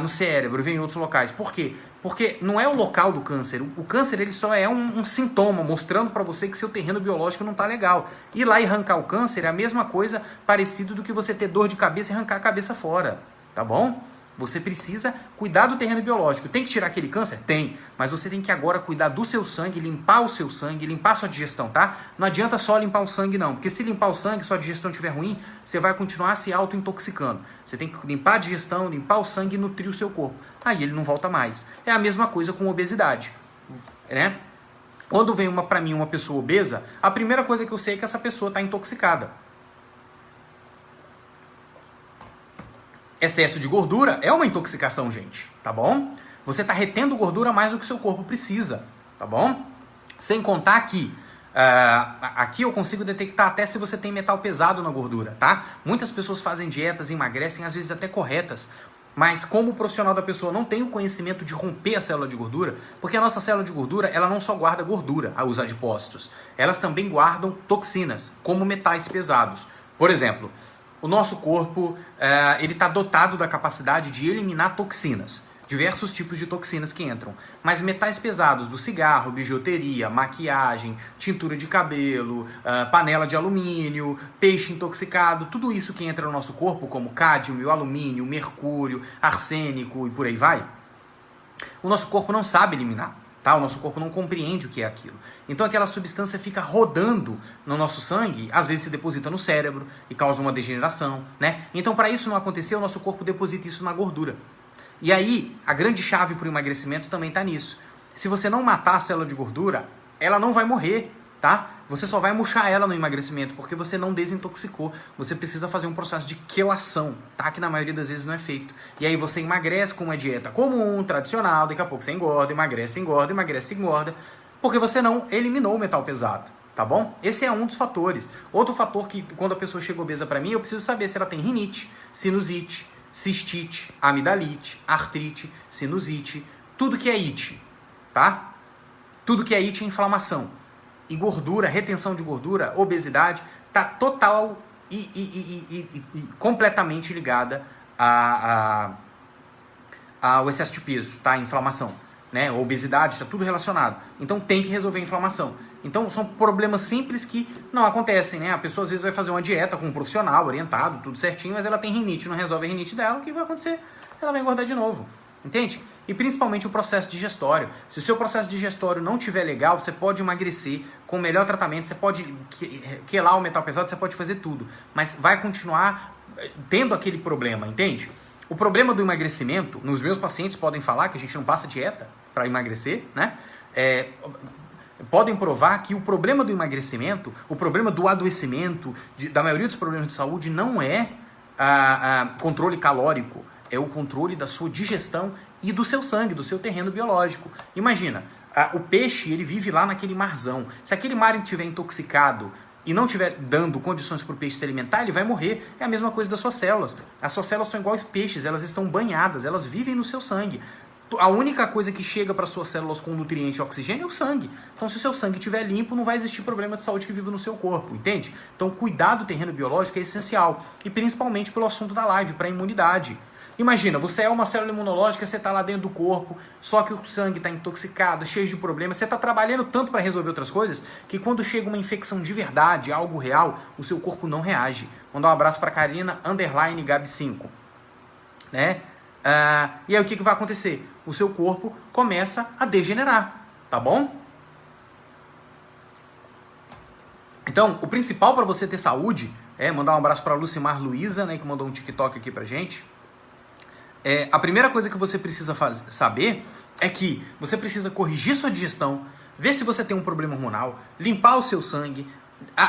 no cérebro, veio em outros locais. Por quê? Porque não é o local do câncer. O câncer ele só é um sintoma, mostrando para você que seu terreno biológico não está legal. Ir lá e arrancar o câncer é a mesma coisa, parecido do que você ter dor de cabeça e arrancar a cabeça fora, tá bom? Você precisa cuidar do terreno biológico. Tem que tirar aquele câncer? Tem. Mas você tem que agora cuidar do seu sangue, limpar o seu sangue, limpar a sua digestão, tá? Não adianta só limpar o sangue, não. Porque se limpar o sangue, sua digestão estiver ruim, você vai continuar se auto-intoxicando. Você tem que limpar a digestão, limpar o sangue e nutrir o seu corpo. Aí ele não volta mais. É a mesma coisa com obesidade, né? Quando vem pra mim uma pessoa obesa, a primeira coisa que eu sei é que essa pessoa está intoxicada. Excesso de gordura é uma intoxicação, gente, tá bom? Você está retendo gordura mais do que o seu corpo precisa, tá bom? Sem contar que aqui eu consigo detectar até se você tem metal pesado na gordura, tá? Muitas pessoas fazem dietas, emagrecem, às vezes até corretas, mas como o profissional da pessoa não tem o conhecimento de romper a célula de gordura, porque a nossa célula de gordura, ela não só guarda gordura, os adipócitos, elas também guardam toxinas, como metais pesados. Por exemplo, o nosso corpo ele está dotado da capacidade de eliminar toxinas, diversos tipos de toxinas que entram. Mas metais pesados do cigarro, bijuteria, maquiagem, tintura de cabelo, panela de alumínio, peixe intoxicado, tudo isso que entra no nosso corpo, como cádmio, alumínio, mercúrio, arsênico e por aí vai, o nosso corpo não sabe eliminar. Tá? O nosso corpo não compreende o que é aquilo. Então aquela substância fica rodando no nosso sangue, às vezes se deposita no cérebro e causa uma degeneração, né? Então para isso não acontecer, o nosso corpo deposita isso na gordura. E aí, a grande chave para o emagrecimento também está nisso. Se você não matar a célula de gordura, ela não vai morrer, tá? Você só vai murchar ela no emagrecimento, porque você não desintoxicou. Você precisa fazer um processo de quelação, tá? Que na maioria das vezes não é feito. E aí você emagrece com uma dieta comum, tradicional, daqui a pouco você engorda, emagrece, engorda, emagrece, engorda, porque você não eliminou o metal pesado, tá bom? Esse é um dos fatores. Outro fator que, quando a pessoa chega obesa para mim, eu preciso saber se ela tem rinite, sinusite, cistite, amidalite, artrite, sinusite, tudo que é it, tá? Tudo que é it é inflamação. E gordura, retenção de gordura, obesidade, tá total e completamente ligada ao excesso de peso, tá? A inflamação, né? A obesidade, está tudo relacionado. Então tem que resolver a inflamação. Então são problemas simples que não acontecem, né? A pessoa às vezes vai fazer uma dieta com um profissional orientado, tudo certinho, mas ela tem rinite, não resolve a rinite dela, o que vai acontecer? Ela vai engordar de novo, entende? E principalmente o processo digestório. Se o seu processo digestório não estiver legal, você pode emagrecer com o melhor tratamento, você pode quelar o metal pesado, você pode fazer tudo, mas vai continuar tendo aquele problema, entende? O problema do emagrecimento, nos meus pacientes podem falar que a gente não passa dieta para emagrecer, né? Podem provar que o problema do emagrecimento, o problema do adoecimento, da maioria dos problemas de saúde não é controle calórico, é o controle da sua digestão e do seu sangue, do seu terreno biológico. Imagina, o peixe ele vive lá naquele marzão. Se aquele mar estiver intoxicado e não estiver dando condições para o peixe se alimentar, ele vai morrer. É a mesma coisa das suas células. As suas células são iguais peixes, elas estão banhadas, elas vivem no seu sangue. A única coisa que chega para suas células com nutriente e oxigênio é o sangue. Então, se o seu sangue estiver limpo, não vai existir problema de saúde que vive no seu corpo, entende? Então, cuidar do terreno biológico é essencial. E principalmente pelo assunto da live, para a imunidade. Imagina, você é uma célula imunológica, você está lá dentro do corpo, só que o sangue está intoxicado, cheio de problemas, você está trabalhando tanto para resolver outras coisas, que quando chega uma infecção de verdade, algo real, o seu corpo não reage. Mandar um abraço para Karina, _Gabi5, né? E aí o que vai acontecer? O seu corpo começa a degenerar, tá bom? Então, o principal para você ter saúde, mandar um abraço para a Lucimar Luiza, né, que mandou um TikTok aqui pra gente. A primeira coisa que você precisa saber é que você precisa corrigir sua digestão, ver se você tem um problema hormonal, limpar o seu sangue,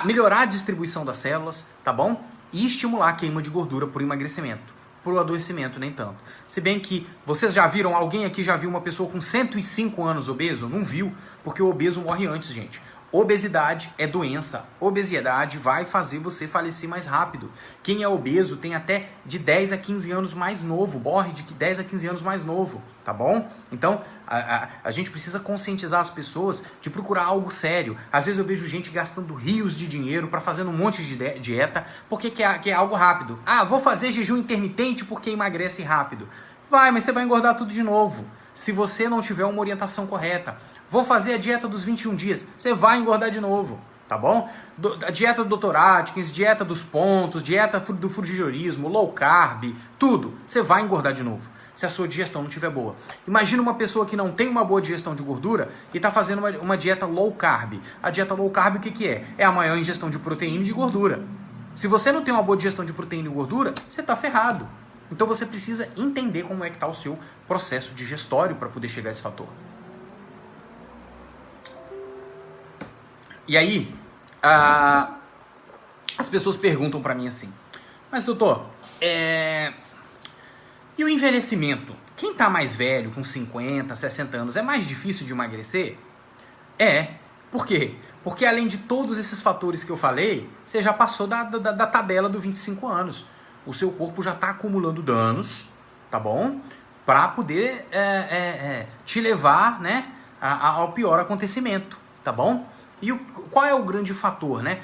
melhorar a distribuição das células, tá bom? E estimular a queima de gordura por emagrecimento. Por adoecimento, nem tanto. Se bem que vocês já viram, alguém aqui já viu uma pessoa com 105 anos obeso? Não viu, porque o obeso morre antes, gente. Obesidade é doença. Obesidade vai fazer você falecer mais rápido. Quem é obeso tem até de 10 a 15 anos mais novo, morre de 10 a 15 anos mais novo, tá bom? Então, a gente precisa conscientizar as pessoas de procurar algo sério. Às vezes eu vejo gente gastando rios de dinheiro para fazer um monte de dieta, porque quer algo rápido. Vou fazer jejum intermitente porque emagrece rápido. Vai, mas você vai engordar tudo de novo, se você não tiver uma orientação correta. Vou fazer a dieta dos 21 dias. Você vai engordar de novo, tá bom? A dieta do Dr. Atkins, dieta dos pontos, dieta do frugidorismo, low carb, tudo. Você vai engordar de novo. se a sua digestão não estiver boa. Imagina uma pessoa que não tem uma boa digestão de gordura e está fazendo uma dieta low carb. A dieta low carb o que é? É a maior ingestão de proteína e de gordura. Se você não tem uma boa digestão de proteína e gordura, você está ferrado. Então você precisa entender como é que está o seu processo digestório para poder chegar a esse fator. E aí, as pessoas perguntam para mim assim, mas doutor, e o envelhecimento? Quem está mais velho, com 50, 60 anos, é mais difícil de emagrecer? Por quê? Porque além de todos esses fatores que eu falei, você já passou da tabela dos 25 anos. O seu corpo já está acumulando danos, tá bom? Para poder te levar, né, ao pior acontecimento, tá bom? E qual é o grande fator, né,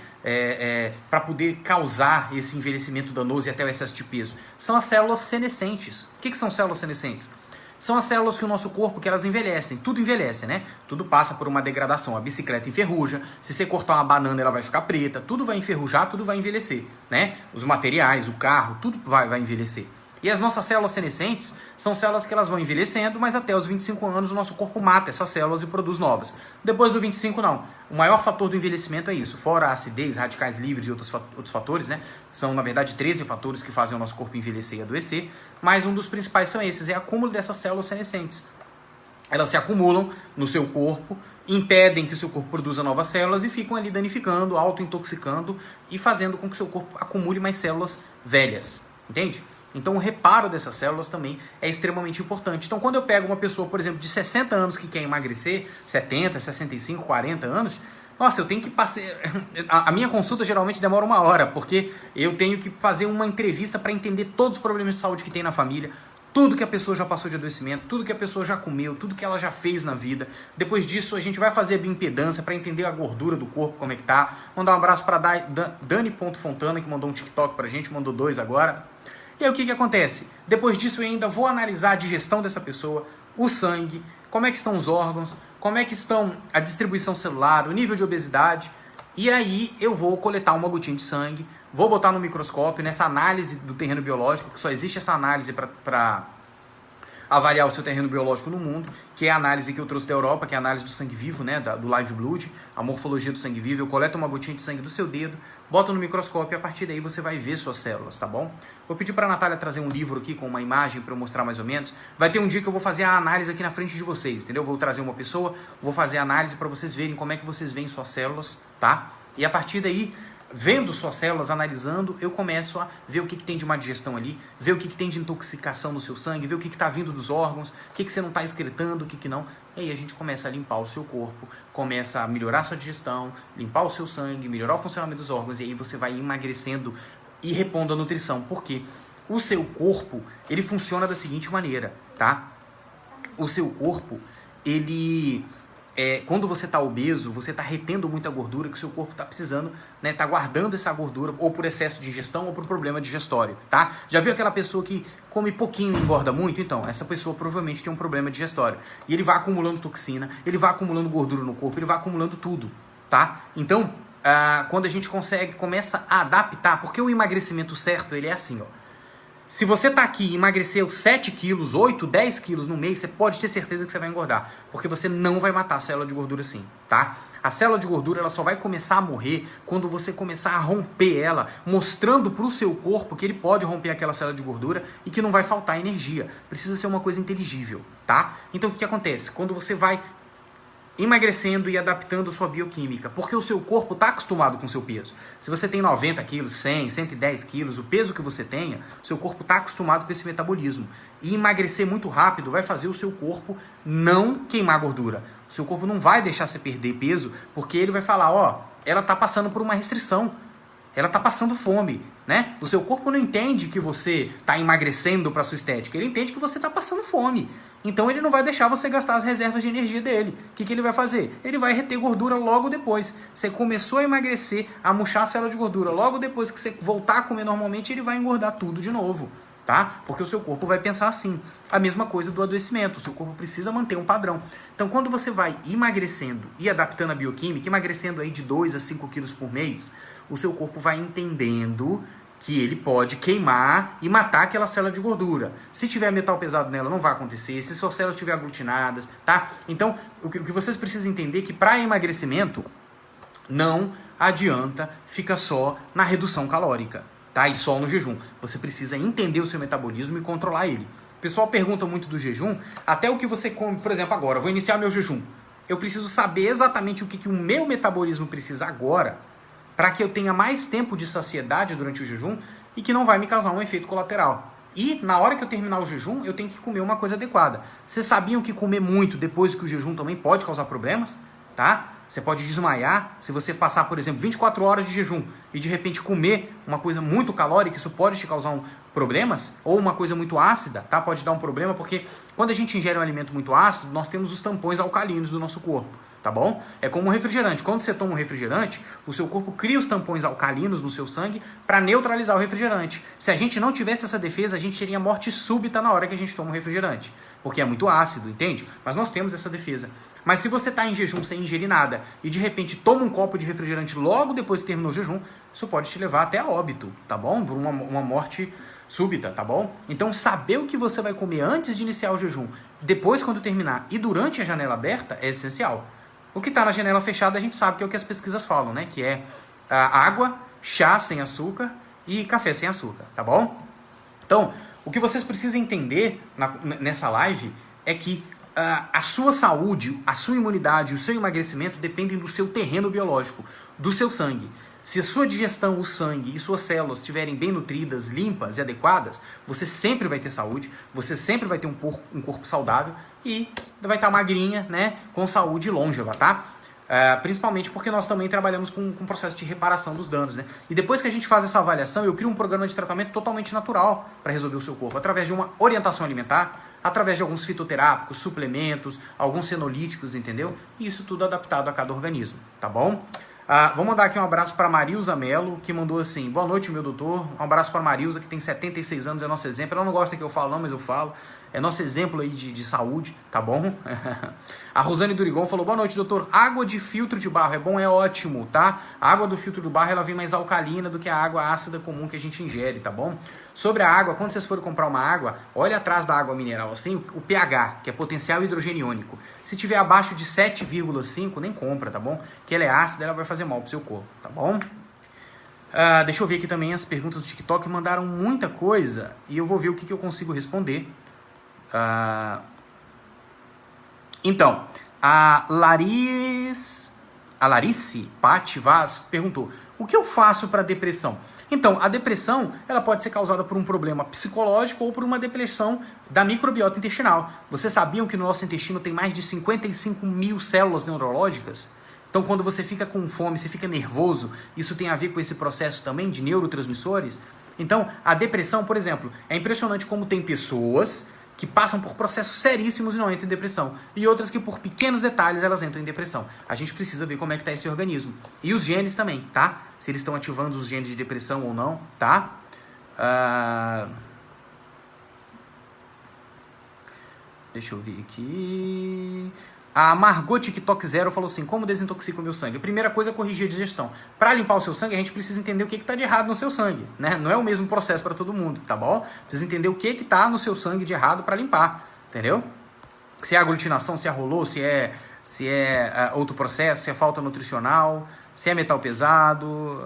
para poder causar esse envelhecimento danoso e até o excesso de peso? São as células senescentes. O que são células senescentes? São as células que o nosso corpo, que elas envelhecem. Tudo envelhece, né? Tudo passa por uma degradação. A bicicleta enferruja. Se você cortar uma banana, ela vai ficar preta. Tudo vai enferrujar, tudo vai envelhecer, né? Os materiais, o carro, tudo vai envelhecer. E as nossas células senescentes são células que elas vão envelhecendo, mas até os 25 anos o nosso corpo mata essas células e produz novas. Depois dos 25, não. O maior fator do envelhecimento é isso. Fora a acidez, radicais livres e outros fatores, né? São, na verdade, 13 fatores que fazem o nosso corpo envelhecer e adoecer. Mas um dos principais são esses, é o acúmulo dessas células senescentes. Elas se acumulam no seu corpo, impedem que o seu corpo produza novas células e ficam ali danificando, auto-intoxicando e fazendo com que o seu corpo acumule mais células velhas. Entende? Então o reparo dessas células também é extremamente importante. Então quando eu pego uma pessoa, por exemplo, de 60 anos que quer emagrecer, 70, 65, 40 anos, nossa, eu tenho que passar... A minha consulta geralmente demora 1 hora, porque eu tenho que fazer uma entrevista para entender todos os problemas de saúde que tem na família, tudo que a pessoa já passou de adoecimento, tudo que a pessoa já comeu, tudo que ela já fez na vida. Depois disso a gente vai fazer a bioimpedância para entender a gordura do corpo, como é que tá. Mandar um abraço para Dani.Fontana, que mandou um TikTok pra gente, mandou 2 agora. E aí o que acontece? Depois disso eu ainda vou analisar a digestão dessa pessoa, o sangue, como é que estão os órgãos, como é que estão a distribuição celular, o nível de obesidade. E aí eu vou coletar uma gotinha de sangue, vou botar no microscópio, nessa análise do terreno biológico, que só existe essa análise para avaliar o seu terreno biológico no mundo, que é a análise que eu trouxe da Europa, que é a análise do sangue vivo, né, do live blood, a morfologia do sangue vivo. Eu coleto uma gotinha de sangue do seu dedo, boto no microscópio e a partir daí você vai ver suas células, tá bom? Vou pedir para a Natália trazer um livro aqui com uma imagem para eu mostrar mais ou menos. Vai ter um dia que eu vou fazer a análise aqui na frente de vocês, entendeu? Vou trazer uma pessoa, vou fazer a análise para vocês verem como é que vocês veem suas células, tá? E a partir daí, vendo suas células, analisando, eu começo a ver o que tem de má digestão ali, ver o que tem de intoxicação no seu sangue, ver o que está vindo dos órgãos, o que você não está excretando, o que não. E aí a gente começa a limpar o seu corpo, começa a melhorar a sua digestão, limpar o seu sangue, melhorar o funcionamento dos órgãos, e aí você vai emagrecendo e repondo a nutrição. Por quê? O seu corpo, ele funciona da seguinte maneira, tá? O seu corpo, ele... quando você está obeso, você está retendo muita gordura que o seu corpo está precisando, né? Está guardando essa gordura, ou por excesso de ingestão, ou por problema digestório, tá? Já viu aquela pessoa que come pouquinho e engorda muito? Então, essa pessoa provavelmente tem um problema digestório. E ele vai acumulando toxina, ele vai acumulando gordura no corpo, ele vai acumulando tudo, tá? Então, quando a gente começa a adaptar, porque o emagrecimento certo, ele é assim, ó. Se você tá aqui e emagreceu 7 quilos, 8, 10 quilos no mês, você pode ter certeza que você vai engordar. Porque você não vai matar a célula de gordura assim, tá? A célula de gordura, ela só vai começar a morrer quando você começar a romper ela, mostrando pro seu corpo que ele pode romper aquela célula de gordura e que não vai faltar energia. Precisa ser uma coisa inteligível, tá? Então o que acontece? Quando você vai emagrecendo e adaptando sua bioquímica, porque o seu corpo está acostumado com o seu peso. Se você tem 90 quilos, 100, 110 quilos, o peso que você tenha, o seu corpo está acostumado com esse metabolismo. E emagrecer muito rápido vai fazer o seu corpo não queimar gordura. O seu corpo não vai deixar você perder peso, porque ele vai falar, ó, ela está passando por uma restrição, ela está passando fome, né? O seu corpo não entende que você está emagrecendo para sua estética, ele entende que você está passando fome. Então ele não vai deixar você gastar as reservas de energia dele. O que ele vai fazer? Ele vai reter gordura logo depois. Você começou a emagrecer, a murchar a célula de gordura. Logo depois que você voltar a comer normalmente, ele vai engordar tudo de novo, tá? Porque o seu corpo vai pensar assim. A mesma coisa do adoecimento. O seu corpo precisa manter um padrão. Então quando você vai emagrecendo e adaptando a bioquímica, emagrecendo aí de 2 a 5 quilos por mês, o seu corpo vai entendendo que ele pode queimar e matar aquela célula de gordura. Se tiver metal pesado nela, não vai acontecer. Se suas células estiverem aglutinadas, tá? Então, o que vocês precisam entender é que para emagrecimento, não adianta ficar só na redução calórica, tá? E só no jejum. Você precisa entender o seu metabolismo e controlar ele. O pessoal pergunta muito do jejum, até o que você come, por exemplo, agora, eu vou iniciar meu jejum. Eu preciso saber exatamente o que o meu metabolismo precisa agora, para que eu tenha mais tempo de saciedade durante o jejum e que não vai me causar um efeito colateral. E na hora que eu terminar o jejum, eu tenho que comer uma coisa adequada. Vocês sabiam que comer muito depois que o jejum também pode causar problemas? Tá? Você pode desmaiar se você passar, por exemplo, 24 horas de jejum e de repente comer uma coisa muito calórica, isso pode te causar problemas, ou uma coisa muito ácida, tá? Pode dar um problema, porque quando a gente ingere um alimento muito ácido, nós temos os tampões alcalinos do nosso corpo, tá bom? É como um refrigerante. Quando você toma um refrigerante, o seu corpo cria os tampões alcalinos no seu sangue para neutralizar o refrigerante. Se a gente não tivesse essa defesa, a gente teria morte súbita na hora que a gente toma um refrigerante, porque é muito ácido, entende? Mas nós temos essa defesa. Mas se você está em jejum sem ingerir nada e de repente toma um copo de refrigerante logo depois que terminou o jejum, isso pode te levar até a óbito, tá bom? Por uma morte súbita, tá bom? Então saber o que você vai comer antes de iniciar o jejum, depois quando terminar e durante a janela aberta é essencial. O que está na janela fechada a gente sabe que é o que as pesquisas falam, né? Que é água, chá sem açúcar e café sem açúcar, tá bom? Então, o que vocês precisam entender nessa live é que a sua saúde, a sua imunidade, o seu emagrecimento dependem do seu terreno biológico, do seu sangue. Se a sua digestão, o sangue e suas células estiverem bem nutridas, limpas e adequadas, você sempre vai ter saúde, você sempre vai ter um corpo saudável e vai estar magrinha, né, com saúde longeva, tá? Principalmente porque nós também trabalhamos com um processo de reparação dos danos, né? E depois que a gente faz essa avaliação, eu crio um programa de tratamento totalmente natural para resolver o seu corpo, através de uma orientação alimentar, através de alguns fitoterápicos, suplementos, alguns senolíticos, entendeu? E isso tudo adaptado a cada organismo, tá bom? Vou mandar aqui um abraço para Marilza Mello, que mandou assim: boa noite, meu doutor. Um abraço para Marilza, que tem 76 anos, é nosso exemplo. Ela não gosta que eu falo não, mas eu falo. É nosso exemplo aí de saúde, tá bom? A Rosane Durigon falou: boa noite, doutor. Água de filtro de barro é bom, é ótimo, tá? A água do filtro do barro, ela vem mais alcalina do que a água ácida comum que a gente ingere, tá bom? Sobre a água, quando vocês forem comprar uma água, olha atrás da água mineral, assim, o pH, que é potencial hidrogeniônico. Se tiver abaixo de 7,5, nem compra, tá bom? Que ela é ácida, ela vai fazer mal pro seu corpo, tá bom? Deixa eu ver aqui também as perguntas do TikTok, mandaram muita coisa e eu vou ver o que eu consigo responder. Então, a Larice Patti Vaz perguntou: o que eu faço para depressão? Então, a depressão ela pode ser causada por um problema psicológico ou por uma depressão da microbiota intestinal. Vocês sabiam que no nosso intestino tem mais de 55 mil células neurológicas? Então, quando você fica com fome, você fica nervoso, isso tem a ver com esse processo também de neurotransmissores? Então, a depressão, por exemplo, é impressionante como tem pessoas que passam por processos seríssimos e não entram em depressão. E outras que por pequenos detalhes elas entram em depressão. A gente precisa ver como é que está esse organismo. E os genes também, tá? Se eles estão ativando os genes de depressão ou não, tá? Deixa eu ver aqui. A Margot TikTok Zero falou assim: como desintoxico o meu sangue? A primeira coisa é corrigir a digestão. Para limpar o seu sangue, a gente precisa entender o que está de errado no seu sangue, né? Não é o mesmo processo para todo mundo, tá bom? Precisa entender o que está no seu sangue de errado para limpar, entendeu? Se é aglutinação, se é rolô, se é outro processo, se é falta nutricional, se é metal pesado.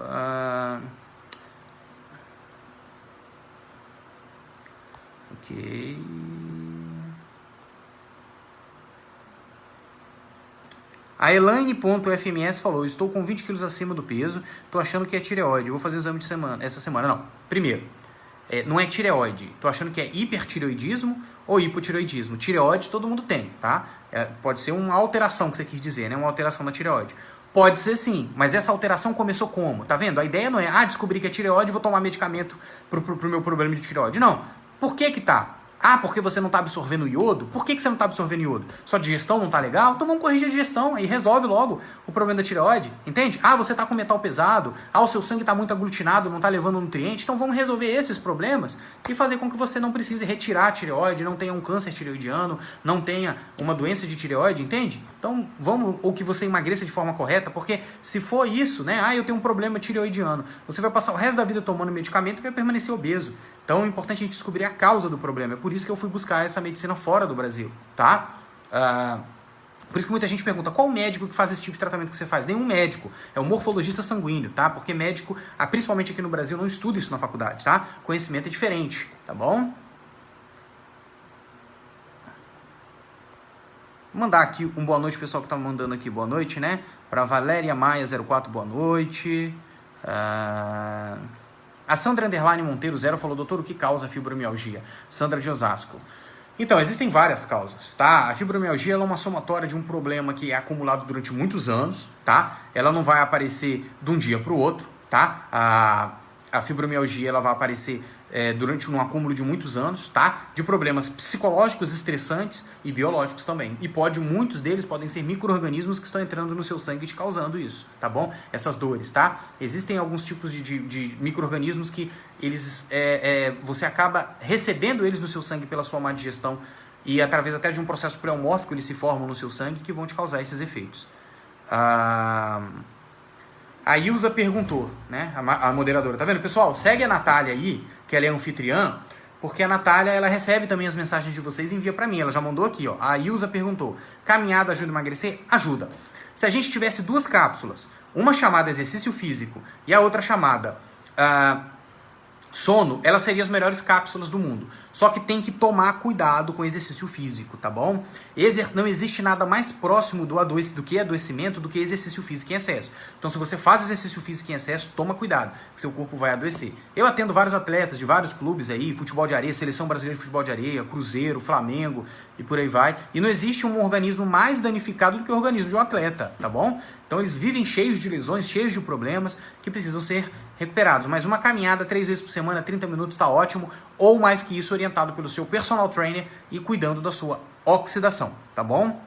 Ok. A Elaine.fms falou: estou com 20 quilos acima do peso, estou achando que é tireoide, vou fazer o exame essa semana. Não, primeiro, não é tireoide, estou achando que é hipertireoidismo ou hipotireoidismo. Tireoide todo mundo tem, tá? Pode ser uma alteração que você quis dizer, né? Uma alteração da tireoide. Pode ser sim, mas essa alteração começou como? Tá vendo? A ideia não é, descobri que é tireoide, vou tomar medicamento pro meu problema de tireoide. Não. Por que tá? Porque você não está absorvendo iodo? Por que você não está absorvendo iodo? Sua digestão não está legal? Então vamos corrigir a digestão, aí resolve logo o problema da tireoide, entende? Ah, você está com metal pesado, o seu sangue está muito aglutinado, não está levando nutriente, então vamos resolver esses problemas e fazer com que você não precise retirar a tireoide, não tenha um câncer tireoidiano, não tenha uma doença de tireoide, entende? Então vamos, ou que você emagreça de forma correta, porque se for isso, né, eu tenho um problema tireoidiano, você vai passar o resto da vida tomando medicamento e vai permanecer obeso. Então é importante a gente descobrir a causa do problema, é por isso que eu fui buscar essa medicina fora do Brasil, tá? Por isso que muita gente pergunta, qual médico que faz esse tipo de tratamento que você faz? Nenhum médico, é um morfologista sanguíneo, tá? Porque médico, principalmente aqui no Brasil, não estuda isso na faculdade, tá? Conhecimento é diferente, tá bom? Vou mandar aqui um boa noite, pessoal que tá mandando aqui boa noite, né? Para Valéria Maia 04, boa noite. A Sandra Underline Monteiro 0 falou, doutor, o que causa a fibromialgia? Sandra de Osasco. Então, existem várias causas, tá? A fibromialgia ela é uma somatória de um problema que é acumulado durante muitos anos, tá? Ela não vai aparecer de um dia para o outro, tá? A fibromialgia ela vai aparecer durante um acúmulo de muitos anos, tá? De problemas psicológicos estressantes e biológicos também. E muitos deles podem ser micro-organismos que estão entrando no seu sangue te causando isso, tá bom? Essas dores, tá? Existem alguns tipos de micro-organismos que eles, você acaba recebendo eles no seu sangue pela sua má digestão e através até de um processo pleomórfico eles se formam no seu sangue que vão te causar esses efeitos. A Ilza perguntou, né, a moderadora, tá vendo? Pessoal, segue a Natália aí, que ela é anfitriã, porque a Natália, ela recebe também as mensagens de vocês e envia pra mim, ela já mandou aqui, ó. A Ilza perguntou, caminhada ajuda a emagrecer? Ajuda. Se a gente tivesse 2 cápsulas, uma chamada exercício físico e a outra chamada sono, elas seriam as melhores cápsulas do mundo. Só que tem que tomar cuidado com o exercício físico, tá bom? Não existe nada mais próximo do que adoecimento do que exercício físico em excesso. Então, se você faz exercício físico em excesso, toma cuidado, que seu corpo vai adoecer. Eu atendo vários atletas de vários clubes aí, futebol de areia, Seleção Brasileira de Futebol de Areia, Cruzeiro, Flamengo e por aí vai. E não existe um organismo mais danificado do que o organismo de um atleta, tá bom? Então, eles vivem cheios de lesões, cheios de problemas que precisam ser recuperados. Mas uma caminhada 3 vezes por semana, 30 minutos, está ótimo. Ou mais que isso, orientado pelo seu personal trainer e cuidando da sua oxidação, tá bom?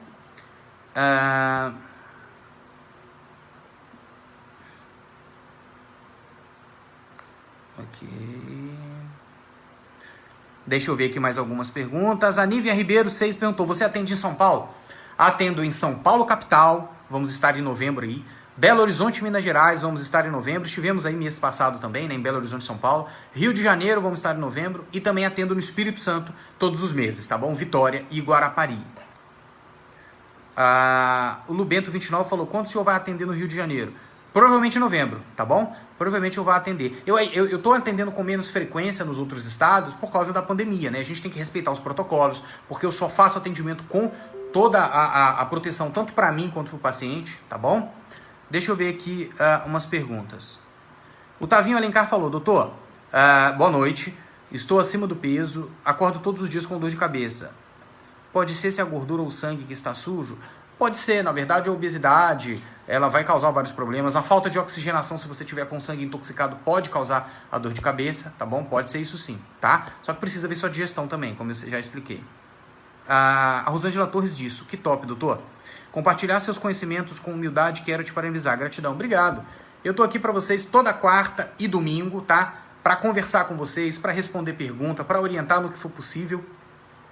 Ok. Deixa eu ver aqui mais algumas perguntas. A Nívia Ribeiro 6 perguntou, você atende em São Paulo? Atendo em São Paulo, capital. Vamos estar em novembro aí. Belo Horizonte, Minas Gerais, vamos estar em novembro. Estivemos aí mês passado também, né, em Belo Horizonte, São Paulo. Rio de Janeiro, vamos estar em novembro. E também atendo no Espírito Santo todos os meses, tá bom? Vitória e Guarapari. O Lubento 29 falou, quando o senhor vai atender no Rio de Janeiro? Provavelmente em novembro, tá bom? Provavelmente eu vou atender. Eu tô atendendo com menos frequência nos outros estados por causa da pandemia, né? A gente tem que respeitar os protocolos, porque eu só faço atendimento com toda a proteção, tanto para mim quanto para o paciente, tá bom? Deixa eu ver aqui umas perguntas. O Tavinho Alencar falou, doutor, boa noite, estou acima do peso, acordo todos os dias com dor de cabeça. Pode ser se a gordura ou o sangue que está sujo? Pode ser, na verdade a obesidade, ela vai causar vários problemas. A falta de oxigenação, se você tiver com sangue intoxicado, pode causar a dor de cabeça, tá bom? Pode ser isso sim, tá? Só que precisa ver sua digestão também, como eu já expliquei. A Rosângela Torres disse, que top, doutor. Compartilhar seus conhecimentos com humildade, quero te parabenizar. Gratidão, obrigado. Eu tô aqui para vocês toda quarta e domingo, tá? Para conversar com vocês, para responder pergunta, para orientar no que for possível,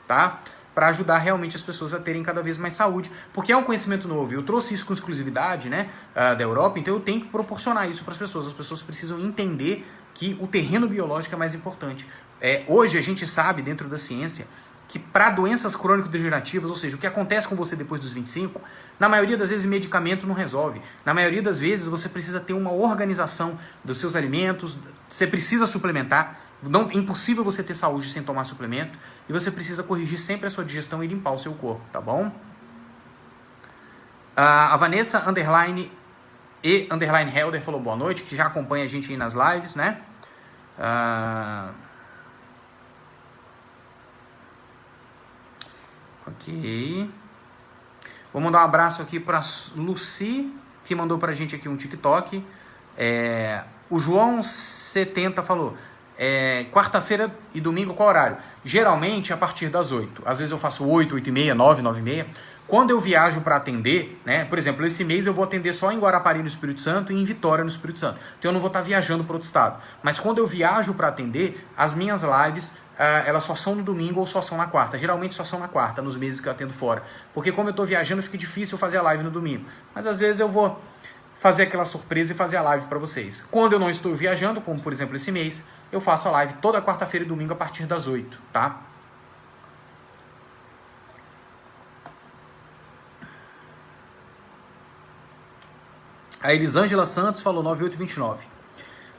tá? Para ajudar realmente as pessoas a terem cada vez mais saúde, porque é um conhecimento novo. Eu trouxe isso com exclusividade, né, da Europa, então eu tenho que proporcionar isso para as pessoas. As pessoas precisam entender que o terreno biológico é mais importante. Hoje a gente sabe, dentro da ciência, que para doenças crônico-degenerativas, ou seja, o que acontece com você depois dos 25, na maioria das vezes medicamento não resolve. Na maioria das vezes você precisa ter uma organização dos seus alimentos, você precisa suplementar, é impossível você ter saúde sem tomar suplemento, e você precisa corrigir sempre a sua digestão e limpar o seu corpo, tá bom? A Vanessa Underline e Underline Helder falou boa noite, que já acompanha a gente aí nas lives, né? Ok. Vou mandar um abraço aqui para Lucy, que mandou pra gente aqui um TikTok. O João 70 falou, quarta-feira e domingo qual horário? Geralmente a partir das 8. Às vezes eu faço 8, 8 e meia, 9, 9 e meia. Quando eu viajo para atender, né? Por exemplo, esse mês eu vou atender só em Guarapari, no Espírito Santo, e em Vitória, no Espírito Santo. Então eu não vou estar viajando para outro estado. Mas quando eu viajo para atender, as minhas lives, elas só são no domingo ou só são na quarta. Geralmente só são na quarta, nos meses que eu atendo fora. Porque como eu estou viajando, fica difícil fazer a live no domingo. Mas às vezes eu vou fazer aquela surpresa e fazer a live para vocês. Quando eu não estou viajando, como por exemplo esse mês, eu faço a live toda quarta-feira e domingo a partir das 8, tá? A Elisângela Santos falou 9829.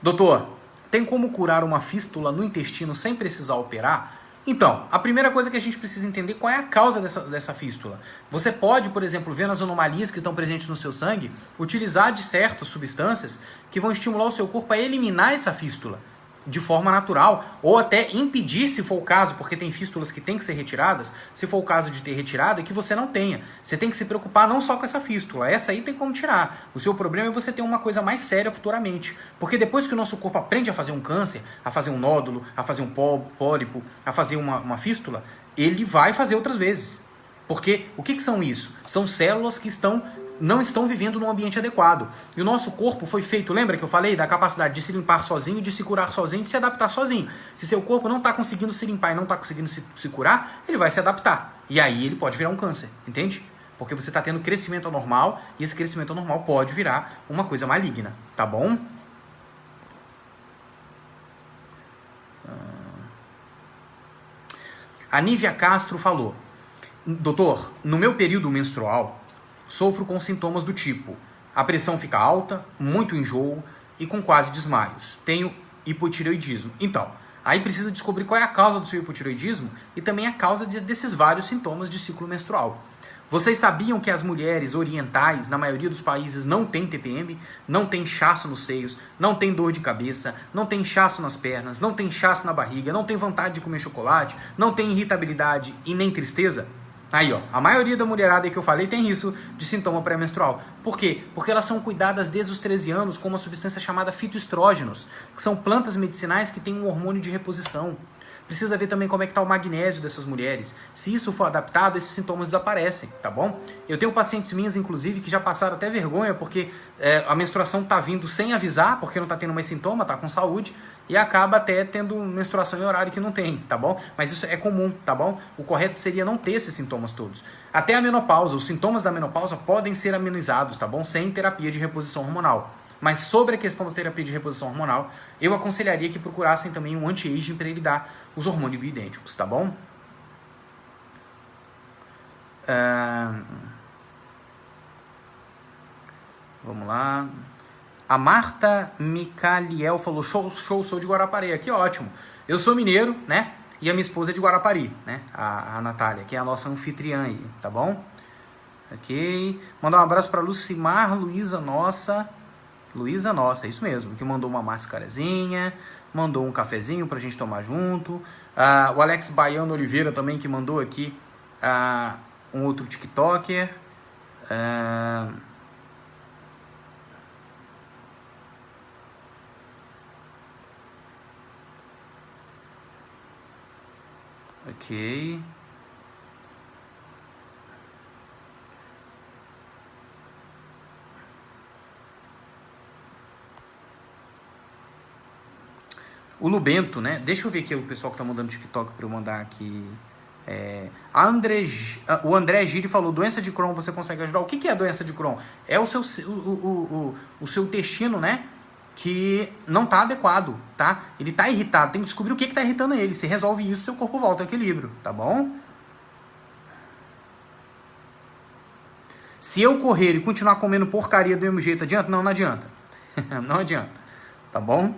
Doutor, tem como curar uma fístula no intestino sem precisar operar? Então, a primeira coisa que a gente precisa entender qual é a causa dessa fístula. Você pode, por exemplo, vendo as anomalias que estão presentes no seu sangue, utilizar de certas substâncias que vão estimular o seu corpo a eliminar essa fístula de forma natural, ou até impedir, se for o caso, porque tem fístulas que têm que ser retiradas, se for o caso de ter retirada, que você não tenha. Você tem que se preocupar não só com essa fístula, essa aí tem como tirar. O seu problema é você ter uma coisa mais séria futuramente, porque depois que o nosso corpo aprende a fazer um câncer, a fazer um nódulo, a fazer um pólipo, a fazer uma fístula, ele vai fazer outras vezes. Porque o que são isso? São células que não estão vivendo num ambiente adequado. E o nosso corpo foi feito, lembra que eu falei da capacidade de se limpar sozinho, de se curar sozinho, de se adaptar sozinho. Se seu corpo não está conseguindo se limpar e não está conseguindo se curar, ele vai se adaptar. E aí ele pode virar um câncer, entende? Porque você está tendo crescimento anormal e esse crescimento anormal pode virar uma coisa maligna, tá bom? A Nívia Castro falou: doutor, no meu período menstrual, sofro com sintomas do tipo: a pressão fica alta, muito enjoo e com quase desmaios. Tenho hipotireoidismo. Então, aí precisa descobrir qual é a causa do seu hipotireoidismo e também a causa desses vários sintomas de ciclo menstrual. Vocês sabiam que as mulheres orientais, na maioria dos países, não têm TPM, não tem inchaço nos seios, não tem dor de cabeça, não tem inchaço nas pernas, não tem inchaço na barriga, não tem vontade de comer chocolate, não tem irritabilidade e nem tristeza? Aí, ó, a maioria da mulherada aí que eu falei tem isso de sintoma pré-menstrual. Por quê? Porque elas são cuidadas desde os 13 anos com uma substância chamada fitoestrógenos, que são plantas medicinais que têm um hormônio de reposição. Precisa ver também como é que está o magnésio dessas mulheres. Se isso for adaptado, esses sintomas desaparecem, tá bom? Eu tenho pacientes minhas, inclusive, que já passaram até vergonha porque a menstruação está vindo sem avisar, porque não está tendo mais sintoma, está com saúde, e acaba até tendo menstruação em horário que não tem, tá bom? Mas isso é comum, tá bom? O correto seria não ter esses sintomas todos. Até a menopausa, os sintomas da menopausa podem ser amenizados, tá bom? Sem terapia de reposição hormonal. Mas sobre a questão da terapia de reposição hormonal, eu aconselharia que procurassem também um anti-aging para ele dar os hormônios bioidênticos, tá bom? Vamos lá. A Marta Micaliel falou: show, sou de Guarapari. Aqui, ótimo. Eu sou mineiro, né? E a minha esposa é de Guarapari, né? A Natália, que é a nossa anfitriã aí, tá bom? Ok. Mandar um abraço para Lucimar, Luísa Nossa, é isso mesmo, que mandou uma mascarazinha, mandou um cafezinho pra gente tomar junto. O Alex Baiano Oliveira também, que mandou aqui um outro TikToker. Ok. O Lubento, né? Deixa eu ver aqui o pessoal que tá mandando TikTok para eu mandar aqui. O André Giri falou: doença de Crohn, você consegue ajudar? O que é a doença de Crohn? É o seu intestino, né? Que não tá adequado, tá? Ele tá irritado, tem que descobrir o que tá irritando ele. Se resolve isso, seu corpo volta ao equilíbrio, tá bom? Se eu correr e continuar comendo porcaria do mesmo jeito, adianta? Não adianta. Não adianta, tá bom?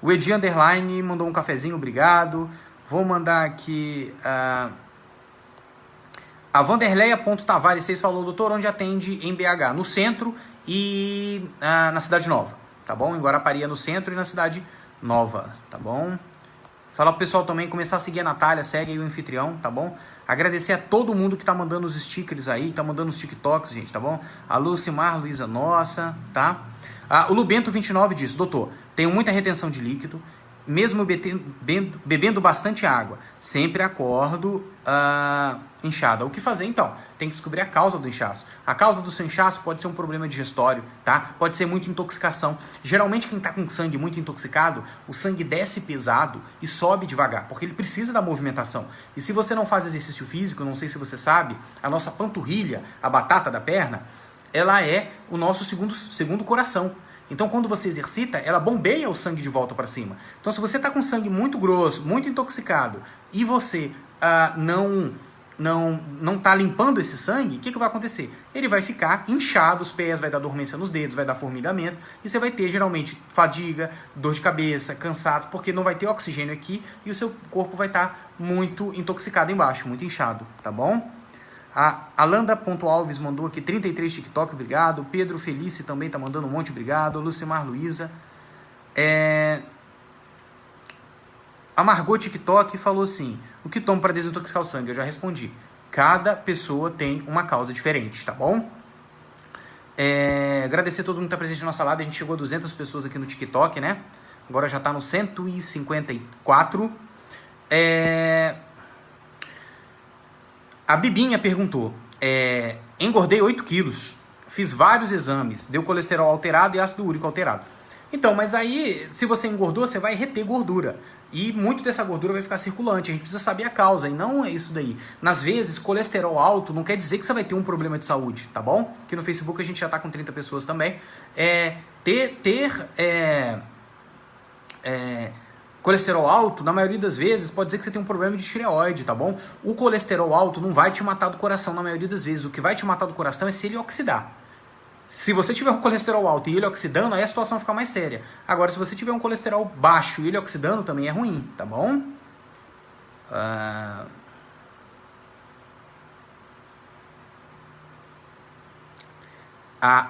O Edi Underline mandou um cafezinho, obrigado. Vou mandar aqui... A Vanderleia.Tavares 6 falou: doutor, onde atende em BH? No centro e na Cidade Nova, tá bom? Em Guarapari no centro e na Cidade Nova, tá bom? Falar pro pessoal também começar a seguir a Natália, segue aí o anfitrião, tá bom? Agradecer a todo mundo que tá mandando os stickers aí, tá mandando os TikToks, gente, tá bom? A Lucimar, Luísa Nossa, tá? O Lubento 29 diz: doutor, tenho muita retenção de líquido, mesmo bebendo bastante água, sempre acordo inchada. O que fazer então? Tem que descobrir a causa do inchaço. A causa do seu inchaço pode ser um problema digestório, tá? Pode ser muita intoxicação. Geralmente quem está com sangue muito intoxicado, o sangue desce pesado e sobe devagar, porque ele precisa da movimentação. E se você não faz exercício físico, não sei se você sabe, a nossa panturrilha, a batata da perna, ela é o nosso segundo coração. Então, quando você exercita, ela bombeia o sangue de volta para cima. Então, se você está com sangue muito grosso, muito intoxicado, e você não está limpando esse sangue, o que vai acontecer? Ele vai ficar inchado, os pés, vai dar dormência nos dedos, vai dar formigamento, e você vai ter, geralmente, fadiga, dor de cabeça, cansado, porque não vai ter oxigênio aqui, e o seu corpo vai estar muito intoxicado embaixo, muito inchado, tá bom? A Alanda.alves mandou aqui 33 TikTok, obrigado. Pedro Felice também tá mandando um monte, obrigado. Lucimar Luiza. A Margot TikTok falou assim: o que tomo para desintoxicar o sangue? Eu já respondi. Cada pessoa tem uma causa diferente, tá bom? Agradecer a todo mundo que tá presente na nossa live. A gente chegou a 200 pessoas aqui no TikTok, né? Agora já tá no 154. A Bibinha perguntou, engordei 8 quilos, fiz vários exames, deu colesterol alterado e ácido úrico alterado. Então, mas aí, se você engordou, você vai reter gordura. E muito dessa gordura vai ficar circulante. A gente precisa saber a causa, e não é isso daí. Nas vezes, colesterol alto não quer dizer que você vai ter um problema de saúde, tá bom? Aqui no Facebook a gente já tá com 30 pessoas também. Colesterol alto, na maioria das vezes, pode dizer que você tem um problema de tireoide, tá bom? O colesterol alto não vai te matar do coração na maioria das vezes. O que vai te matar do coração é se ele oxidar. Se você tiver um colesterol alto e ele oxidando, aí a situação fica mais séria. Agora, se você tiver um colesterol baixo e ele oxidando, também é ruim, tá bom? A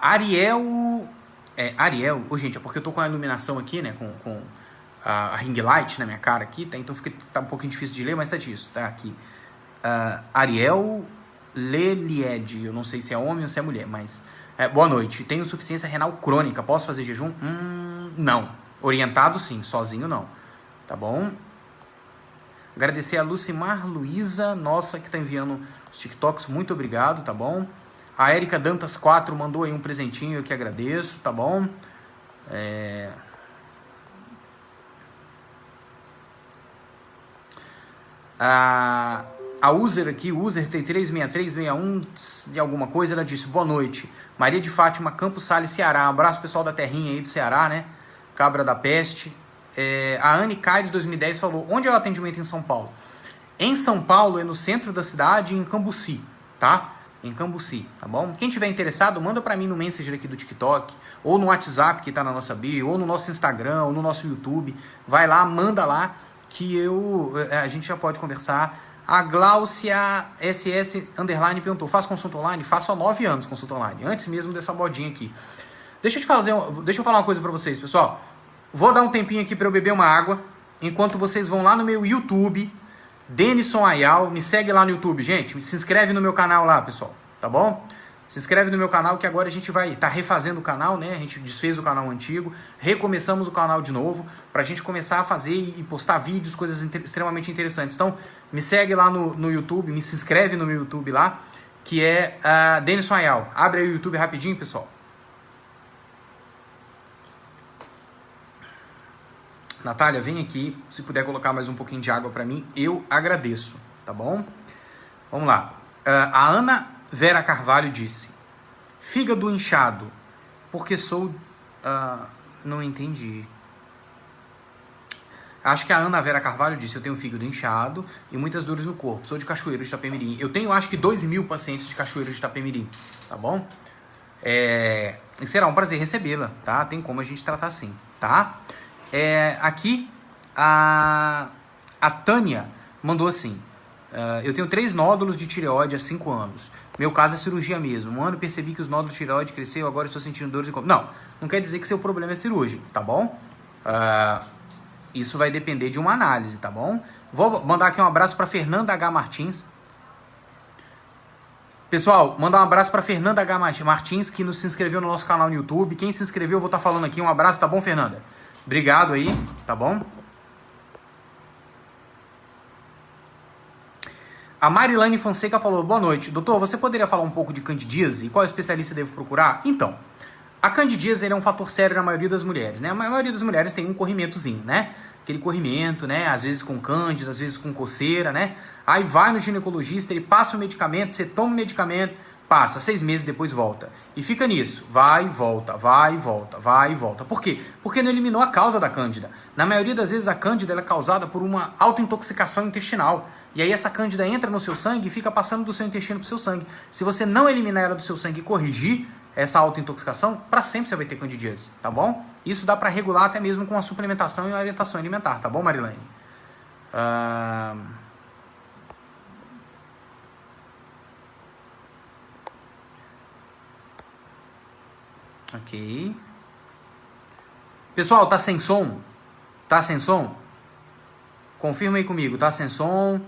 Ariel... gente, é porque eu tô com a iluminação aqui, né, com a ring light na minha cara aqui, tá? Então tá um pouquinho difícil de ler, mas tá disso, tá aqui. Ariel Lelied, eu não sei se é homem ou se é mulher, mas... boa noite, tenho insuficiência renal crônica, posso fazer jejum? Não. Orientado sim, sozinho não. Tá bom? Agradecer a Lucimar Luiza, nossa, que tá enviando os TikToks, muito obrigado, tá bom? A Erika Dantas 4 mandou aí um presentinho, eu que agradeço, tá bom? A user aqui, user tem 36361 de alguma coisa, ela disse, boa noite, Maria de Fátima, Campos Sales, Ceará, um abraço pessoal da terrinha aí do Ceará, né, Cabra da Peste. A Anne Caires 2010 falou, onde é o atendimento em São Paulo? Em São Paulo é no centro da cidade, em Cambuci, tá? Em Cambuci, tá bom? Quem tiver interessado, manda pra mim no Messenger aqui do TikTok, ou no WhatsApp que tá na nossa bio, ou no nosso Instagram, ou no nosso YouTube, vai lá, manda lá, que a gente já pode conversar. A Gláucia SS Underline perguntou, faço consulta online? Faço há 9 anos consulta online, antes mesmo dessa modinha aqui. Deixa eu falar uma coisa pra vocês, pessoal. Vou dar um tempinho aqui pra eu beber uma água, enquanto vocês vão lá no meu YouTube, Denison Ayal, me segue lá no YouTube, gente, se inscreve no meu canal lá, pessoal, tá bom? Se inscreve no meu canal que agora a gente vai estar refazendo o canal, né? A gente desfez o canal antigo, recomeçamos o canal de novo pra gente começar a fazer e postar vídeos, coisas extremamente interessantes. Então, me segue lá no YouTube, me se inscreve no meu YouTube lá, que é Denison Ayal. Abre aí o YouTube rapidinho, pessoal. Natália, vem aqui, se puder colocar mais um pouquinho de água pra mim, eu agradeço, tá bom? Vamos lá. A Ana Vera Carvalho disse, fígado inchado, porque sou... não entendi. Acho que a Ana Vera Carvalho disse, eu tenho fígado inchado e muitas dores no corpo, sou de Cachoeiro de Itapemirim. Eu tenho, acho que 2.000 pacientes de Cachoeiro de Itapemirim, tá bom? E será um prazer recebê-la, tá? Tem como a gente tratar assim, tá? Aqui, a Tânia mandou assim, eu tenho 3 nódulos de tireoide há 5 anos. Meu caso é cirurgia mesmo. Um ano percebi que os nódulos de tireoide cresceram, agora estou sentindo dores em corpo. Não quer dizer que seu problema é cirúrgico, tá bom? Isso vai depender de uma análise, tá bom? Vou mandar aqui um abraço para Fernanda H. Martins. Pessoal, mandar um abraço para Fernanda H. Martins, que se inscreveu no nosso canal no YouTube. Quem se inscreveu, eu vou estar falando aqui. Um abraço, tá bom, Fernanda? Obrigado aí, tá bom? A Marilane Fonseca falou, boa noite. Doutor, você poderia falar um pouco de candidíase? Qual especialista devo procurar? Então, a candidíase ele é um fator sério na maioria das mulheres, né? A maioria das mulheres tem um corrimentozinho, né? Aquele corrimento, né? Às vezes com cândida, às vezes com coceira, né? Aí vai no ginecologista, ele passa o medicamento, você toma o medicamento, passa 6 meses, depois volta. E fica nisso, vai e volta, vai e volta, vai e volta. Por quê? Porque não eliminou a causa da cândida. Na maioria das vezes a cândida ela é causada por uma autointoxicação intestinal. E aí essa cândida entra no seu sangue e fica passando do seu intestino para o seu sangue. Se você não eliminar ela do seu sangue e corrigir essa autointoxicação, para sempre você vai ter candidíase, tá bom? Isso dá para regular até mesmo com a suplementação e a orientação alimentar, tá bom, Marilene? Ok. Pessoal, tá sem som? Tá sem som? Confirma aí comigo, tá sem som?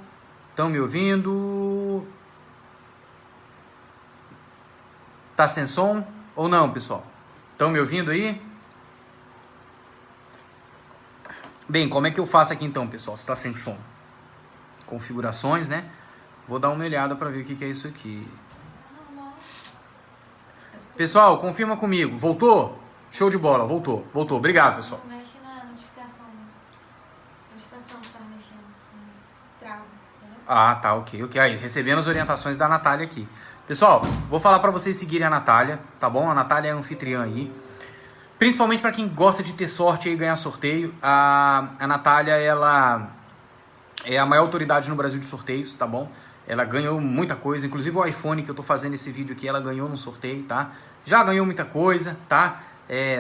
Estão me ouvindo? Tá sem som ou não, pessoal? Estão me ouvindo aí? Bem, como é que eu faço aqui então, pessoal, se tá sem som? Configurações, né? Vou dar uma olhada para ver o que é isso aqui. Pessoal, confirma comigo. Voltou? Show de bola, voltou. Voltou. Obrigado, pessoal. Mexe na notificação. Notificação que tá mexendo. Trava, entendeu? Ah, tá, ok. Aí, recebendo as orientações da Natália aqui. Pessoal, vou falar para vocês seguirem a Natália, tá bom? A Natália é anfitriã aí. Principalmente para quem gosta de ter sorte e ganhar sorteio. A Natália, ela é a maior autoridade no Brasil de sorteios, tá bom? Ela ganhou muita coisa, inclusive o iPhone que eu tô fazendo esse vídeo aqui, ela ganhou no sorteio, tá? Já ganhou muita coisa, tá?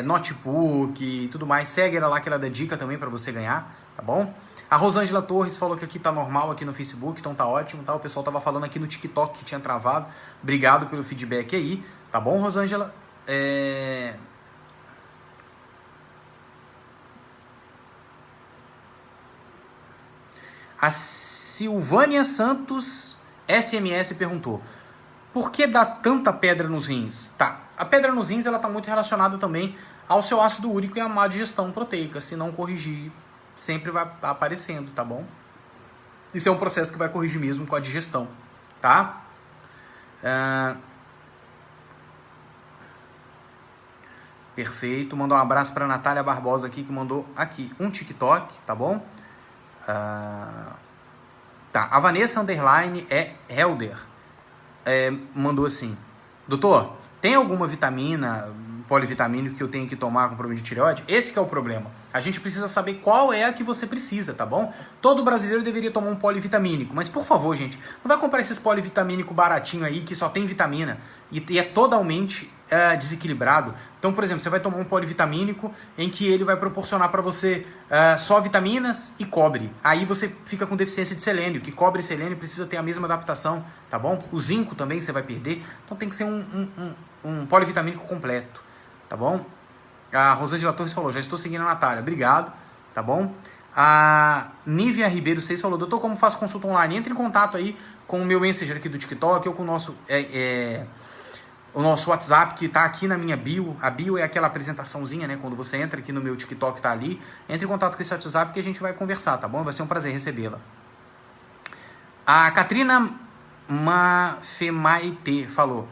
Notebook e tudo mais. Segue ela lá que ela dá dica também para você ganhar, tá bom? A Rosângela Torres falou que aqui tá normal aqui no Facebook, então tá ótimo, tá? O pessoal tava falando aqui no TikTok que tinha travado. Obrigado pelo feedback aí, tá bom, Rosângela? A Silvânia Santos SMS perguntou: por que dá tanta pedra nos rins? Tá, a pedra nos rins ela tá muito relacionada também ao seu ácido úrico e à má digestão proteica. Se não corrigir, sempre vai aparecendo, tá bom? Isso é um processo que vai corrigir mesmo com a digestão, tá? Perfeito, mandar um abraço para Natália Barbosa aqui, que mandou aqui um TikTok, tá bom? Tá, a Vanessa Underline Helder mandou assim: doutor, tem alguma vitamina, polivitamínico que eu tenho que tomar com problema de tireoide? Esse que é o problema. A gente precisa saber qual é a que você precisa, tá bom? Todo brasileiro deveria tomar um polivitamínico, mas por favor, gente, não vai comprar esses polivitamínico baratinho aí que só tem vitamina e é totalmente desequilibrado. Então, por exemplo, você vai tomar um polivitamínico em que ele vai proporcionar para você só vitaminas e cobre. Aí você fica com deficiência de selênio, que cobre e selênio precisa ter a mesma adaptação, tá bom? O zinco também você vai perder. Então tem que ser um polivitamínico completo, tá bom? A Rosângela Torres falou: já estou seguindo a Natália, obrigado, tá bom? A Nívia Ribeiro 6 falou: doutor, como faço consulta online? Entre em contato aí com o meu Messenger aqui do TikTok ou com o nosso WhatsApp, que tá aqui na minha bio. A bio é aquela apresentaçãozinha, né? Quando você entra aqui no meu TikTok, tá ali. Entre em contato com esse WhatsApp que a gente vai conversar, tá bom? Vai ser um prazer recebê-la. A Katrina Mafemaite falou: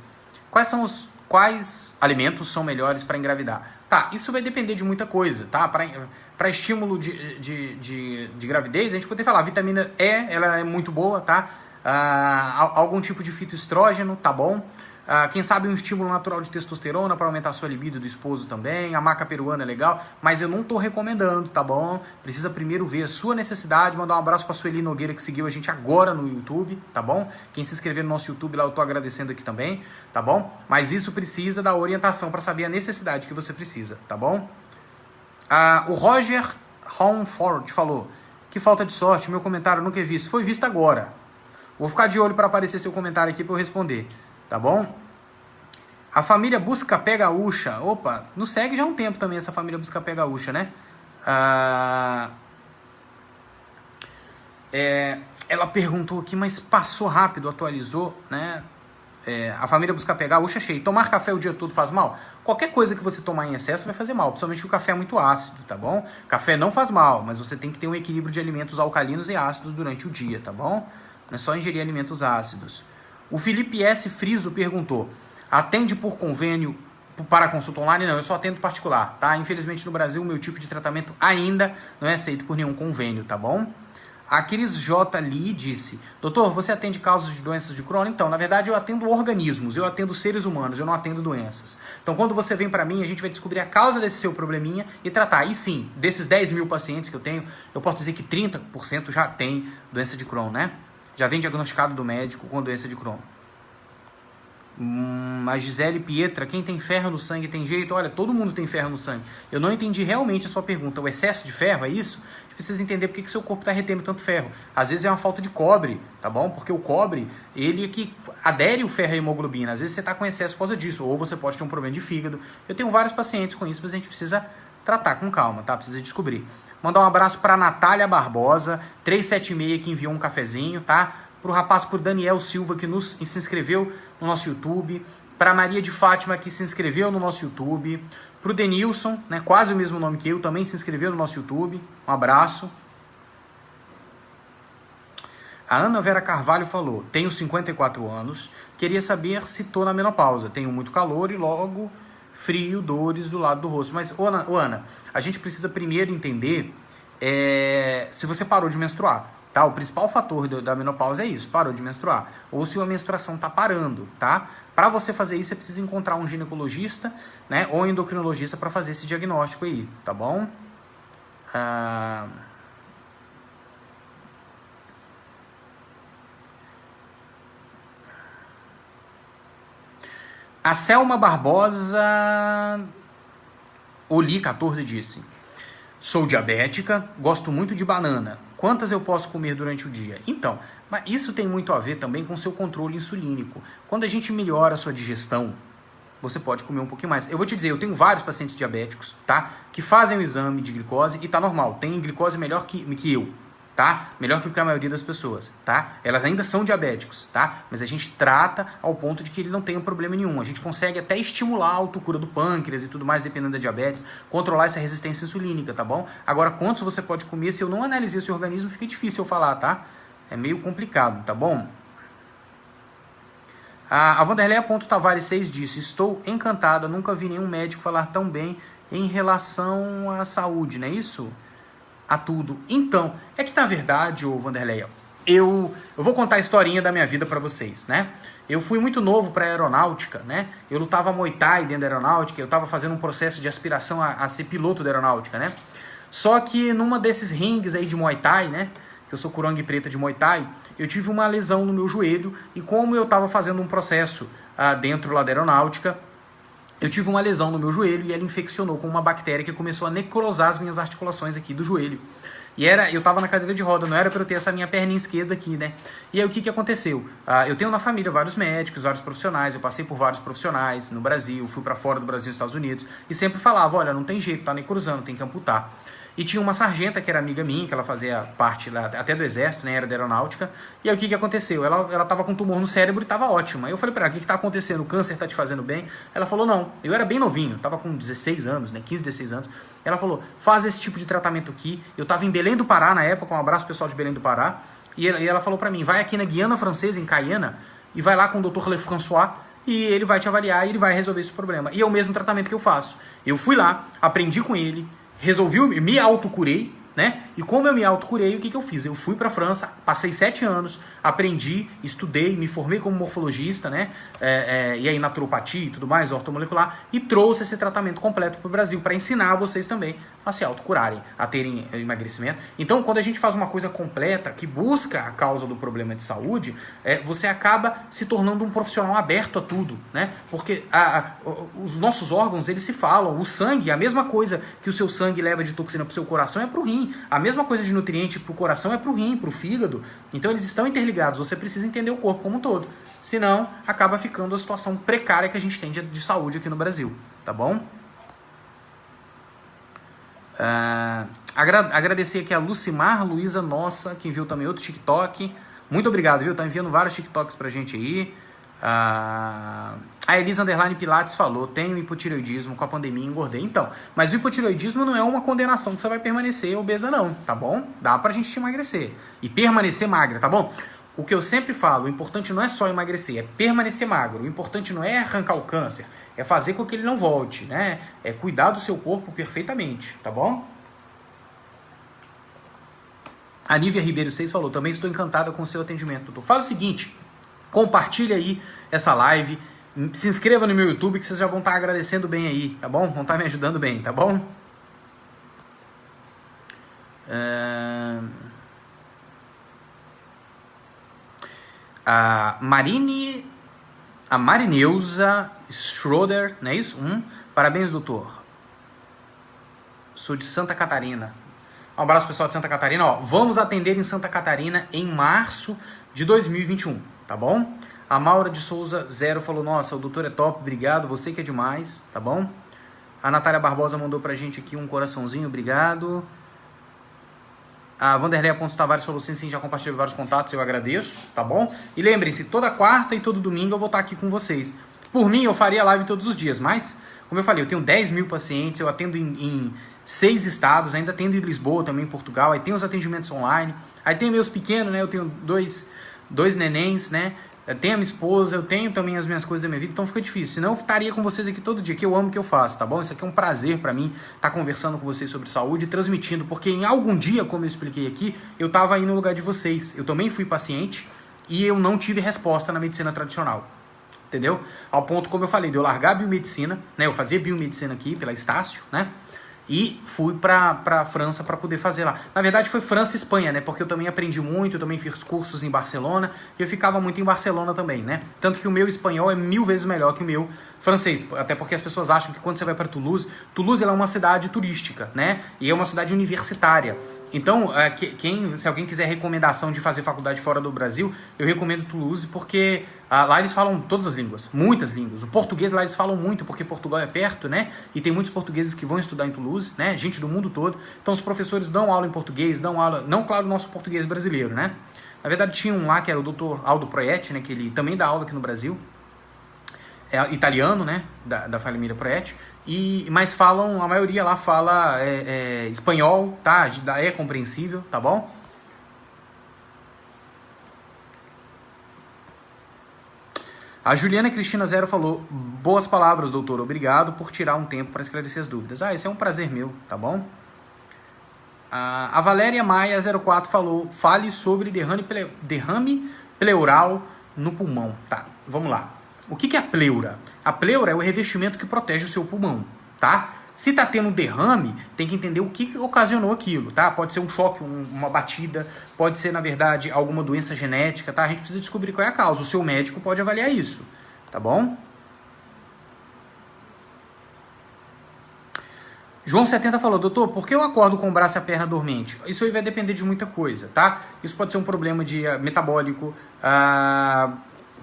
quais alimentos são melhores para engravidar? Tá, isso vai depender de muita coisa, tá? Para estímulo de gravidez, a gente pode falar, a vitamina E, ela é muito boa, tá? Algum tipo de fitoestrógeno, tá bom? Quem sabe um estímulo natural de testosterona para aumentar a sua libido do esposo também. A maca peruana é legal, mas eu não tô recomendando, tá bom? Precisa primeiro ver a sua necessidade. Mandar um abraço para a Sueli Nogueira, que seguiu a gente agora no YouTube, tá bom? Quem se inscrever no nosso YouTube lá, eu tô agradecendo aqui também, tá bom? Mas isso precisa da orientação para saber a necessidade que você precisa, tá bom? O Roger Homford falou: que falta de sorte, meu comentário nunca é visto. Foi visto agora. Vou ficar de olho para aparecer seu comentário aqui para eu responder, tá bom? A família Buscapé Gaúcha. Opa, nos segue já há um tempo também essa família Buscapé Gaúcha, né? Ela perguntou aqui, mas passou rápido, atualizou, né? A família Buscapé Gaúcha, achei. Tomar café o dia todo faz mal? Qualquer coisa que você tomar em excesso vai fazer mal, principalmente que o café é muito ácido, tá bom? Café não faz mal, mas você tem que ter um equilíbrio de alimentos alcalinos e ácidos durante o dia, tá bom? não é só ingerir alimentos ácidos. O Felipe S. Friso perguntou, atende por convênio para consulta online? Não, eu só atendo particular, tá? Infelizmente no Brasil o meu tipo de tratamento ainda não é aceito por nenhum convênio, tá bom? A Cris J. Lee disse, doutor, você atende causas de doenças de Crohn? Então, na verdade eu atendo organismos, eu atendo seres humanos, eu não atendo doenças. Então quando você vem pra mim, a gente vai descobrir a causa desse seu probleminha e tratar. E sim, desses 10 mil pacientes que eu tenho, eu posso dizer que 30% já tem doença de Crohn, né? Já vem diagnosticado do médico com doença de Crohn. A Gisele Pietra, quem tem ferro no sangue tem jeito? Olha, todo mundo tem ferro no sangue. Eu não entendi realmente a sua pergunta. O excesso de ferro, é isso? A gente precisa entender porque que seu corpo está retendo tanto ferro. Às vezes é uma falta de cobre, tá bom? Porque o cobre, ele é que adere o ferro à hemoglobina. Às vezes você está com excesso por causa disso. Ou você pode ter um problema de fígado. Eu tenho vários pacientes com isso, mas a gente precisa tratar com calma, tá? Precisa descobrir. Mandar um abraço para Natália Barbosa, 376, que enviou um cafezinho, tá? Para o rapaz, por Daniel Silva, que se inscreveu no nosso YouTube, para Maria de Fátima, que se inscreveu no nosso YouTube, para o Denilson, né, quase o mesmo nome que eu, também se inscreveu no nosso YouTube, um abraço. A Ana Vera Carvalho falou, tenho 54 anos, queria saber se estou na menopausa, tenho muito calor e logo frio, dores do lado do rosto. Mas, Ana, a gente precisa primeiro entender se você parou de menstruar. Tá? O principal fator da menopausa é isso, parou de menstruar. Ou se a menstruação está parando, tá? Para você fazer isso, você precisa encontrar um ginecologista, né, ou endocrinologista para fazer esse diagnóstico aí, tá bom? A Selma Barbosa Oli 14 disse, sou diabética, gosto muito de banana. Quantas eu posso comer durante o dia? Então, mas isso tem muito a ver também com o seu controle insulínico. Quando a gente melhora a sua digestão, você pode comer um pouquinho mais. Eu vou te dizer, eu tenho vários pacientes diabéticos, tá? Que fazem o exame de glicose e tá normal. Tem glicose melhor que eu, tá? Melhor que a maioria das pessoas, tá? Elas ainda são diabéticos, tá? Mas a gente trata ao ponto de que ele não tem problema nenhum. A gente consegue até estimular a autocura do pâncreas e tudo mais, dependendo da diabetes, controlar essa resistência insulínica, tá bom? Agora, quantos você pode comer, se eu não analisei seu organismo, fica difícil eu falar, tá? É meio complicado, tá bom? A Vanderleia Tavares 6 disse, estou encantada, nunca vi nenhum médico falar tão bem em relação à saúde, não é isso? A tudo. Então, é que na verdade, ô Vanderleia, eu vou contar a historinha da minha vida pra vocês, né? Eu fui muito novo pra aeronáutica, né? Eu lutava Muay Thai dentro da aeronáutica, eu tava fazendo um processo de aspiração a ser piloto da aeronáutica, né? Só que numa desses rings aí de Muay Thai, né? Que eu sou curangue preta de Muay Thai, eu tive uma lesão no meu joelho e como eu tava fazendo um processo dentro lá da aeronáutica, eu tive uma lesão no meu joelho e ela infeccionou com uma bactéria que começou a necrosar as minhas articulações aqui do joelho. E eu tava na cadeira de roda, não era para eu ter essa minha perninha esquerda aqui, né? E aí o que aconteceu? Eu tenho na família vários médicos, vários profissionais, eu passei por vários profissionais no Brasil, fui para fora do Brasil, nos Estados Unidos, e sempre falava, olha, não tem jeito, tá necrosando, tem que amputar. E tinha uma sargenta que era amiga minha, que ela fazia parte lá, até do exército, né, era da aeronáutica. E aí o que aconteceu? Ela tava com um tumor no cérebro e tava ótima. Aí eu falei pra ela, o que tá acontecendo? O câncer tá te fazendo bem? Ela falou, não. Eu era bem novinho, tava com 16 anos, né, 15, 16 anos. Ela falou, faz esse tipo de tratamento aqui. Eu tava em Belém do Pará na época, um abraço pessoal de Belém do Pará. E ela falou pra mim, vai aqui na Guiana Francesa, em Cayena, e vai lá com o Dr. Lefrançois, e ele vai te avaliar e ele vai resolver esse problema. E é o mesmo tratamento que eu faço. Eu fui lá, aprendi com ele, me autocurei, né? E como eu me autocurei, o que eu fiz? Eu fui para a França, passei 7 anos, aprendi, estudei, me formei como morfologista, né? E aí naturopatia e tudo mais, ortomolecular, e trouxe esse tratamento completo para o Brasil, para ensinar vocês também a se autocurarem, a terem emagrecimento. Então, quando a gente faz uma coisa completa, que busca a causa do problema de saúde, você acaba se tornando um profissional aberto a tudo, né? Porque os nossos órgãos, eles se falam, o sangue, a mesma coisa que o seu sangue leva de toxina para o seu coração é para o rim, a mesma coisa de nutriente para o coração é para o rim, para o fígado. Então eles estão interligados, você precisa entender o corpo como um todo. Senão, acaba ficando a situação precária que a gente tem de saúde aqui no Brasil. Tá bom? Agradecer aqui a Lucimar Luiza Nossa, que enviou também outro TikTok. Muito obrigado, viu? Tá enviando vários TikToks pra gente aí. A Elisa Underline Pilates falou, tenho hipotireoidismo, com a pandemia engordei. Então, mas o hipotireoidismo não é uma condenação que você vai permanecer obesa não, tá bom? Dá pra gente te emagrecer e permanecer magra, tá bom? o que eu sempre falo, o importante não é só emagrecer, é permanecer magro. O importante não é arrancar o câncer, é fazer com que ele não volte, né? É cuidar do seu corpo perfeitamente, tá bom? A Nívia Ribeiro 6 falou, também estou encantada com o seu atendimento, doutor. Faz o seguinte, compartilha aí essa live, se inscreva no meu YouTube que vocês já vão estar agradecendo bem aí, tá bom? Vão estar me ajudando bem, tá bom? A Marineuza Schroeder, não é isso? Parabéns, doutor. Sou de Santa Catarina. Um abraço, pessoal de Santa Catarina. Ó, vamos atender em Santa Catarina em março de 2021, tá bom? A Maura de Souza 0 falou, nossa, o doutor é top, obrigado, você que é demais, tá bom? A Natália Barbosa mandou pra gente aqui um coraçãozinho, obrigado. A Vanderlei Pontes Tavares falou, sim, já compartilhei vários contatos, eu agradeço, tá bom? E lembrem-se, toda quarta e todo domingo eu vou estar aqui com vocês. Por mim, eu faria live todos os dias, mas, como eu falei, eu tenho 10 mil pacientes, eu atendo em 6 estados, ainda atendo em Lisboa, também em Portugal, aí tem os atendimentos online, aí tem meus pequenos, né, eu tenho dois nenéns, né, eu tenho a minha esposa, eu tenho também as minhas coisas da minha vida, então fica difícil, senão eu estaria com vocês aqui todo dia, que eu amo o que eu faço, tá bom? Isso aqui é um prazer pra mim, estar conversando com vocês sobre saúde e transmitindo, porque em algum dia, como eu expliquei aqui, eu tava aí no lugar de vocês, eu também fui paciente e eu não tive resposta na medicina tradicional. Entendeu? Ao ponto, como eu falei, de eu largar a biomedicina, né? Eu fazia biomedicina aqui pela Estácio, né? E fui pra França para poder fazer lá. Na verdade foi França e Espanha, né? Porque eu também aprendi muito, eu também fiz cursos em Barcelona e eu ficava muito em Barcelona também, né? Tanto que o meu espanhol é 1000 vezes melhor que o meu francês. Até porque as pessoas acham que quando você vai para Toulouse, Toulouse ela é uma cidade turística, né? E é uma cidade universitária. Então, se alguém quiser recomendação de fazer faculdade fora do Brasil, eu recomendo Toulouse porque lá eles falam todas as línguas, muitas línguas. O português lá eles falam muito porque Portugal é perto, né? E tem muitos portugueses que vão estudar em Toulouse, né? Gente do mundo todo. Então os professores dão aula em português, dão aula, não claro, o nosso português brasileiro, né? Na verdade tinha um lá que era o Dr. Aldo Proietti, né? Que ele também dá aula aqui no Brasil. É italiano, né? Da família Proietti. Mas falam, a maioria lá fala espanhol, tá? É compreensível, tá bom? A Juliana Cristina Zero falou, boas palavras, doutor, obrigado por tirar um tempo para esclarecer as dúvidas. Esse é um prazer meu, tá bom? A Valéria Maia 04 falou, fale sobre derrame pleural no pulmão. Tá, vamos lá. O que é a pleura? A pleura é o revestimento que protege o seu pulmão, tá? Se tá tendo um derrame, tem que entender o que ocasionou aquilo, tá? Pode ser um choque, uma batida, pode ser, na verdade, alguma doença genética, tá? A gente precisa descobrir qual é a causa. O seu médico pode avaliar isso, tá bom? João 70 falou, doutor, por que eu acordo com o braço e a perna dormente? Isso aí vai depender de muita coisa, tá? Isso pode ser um problema de metabólico,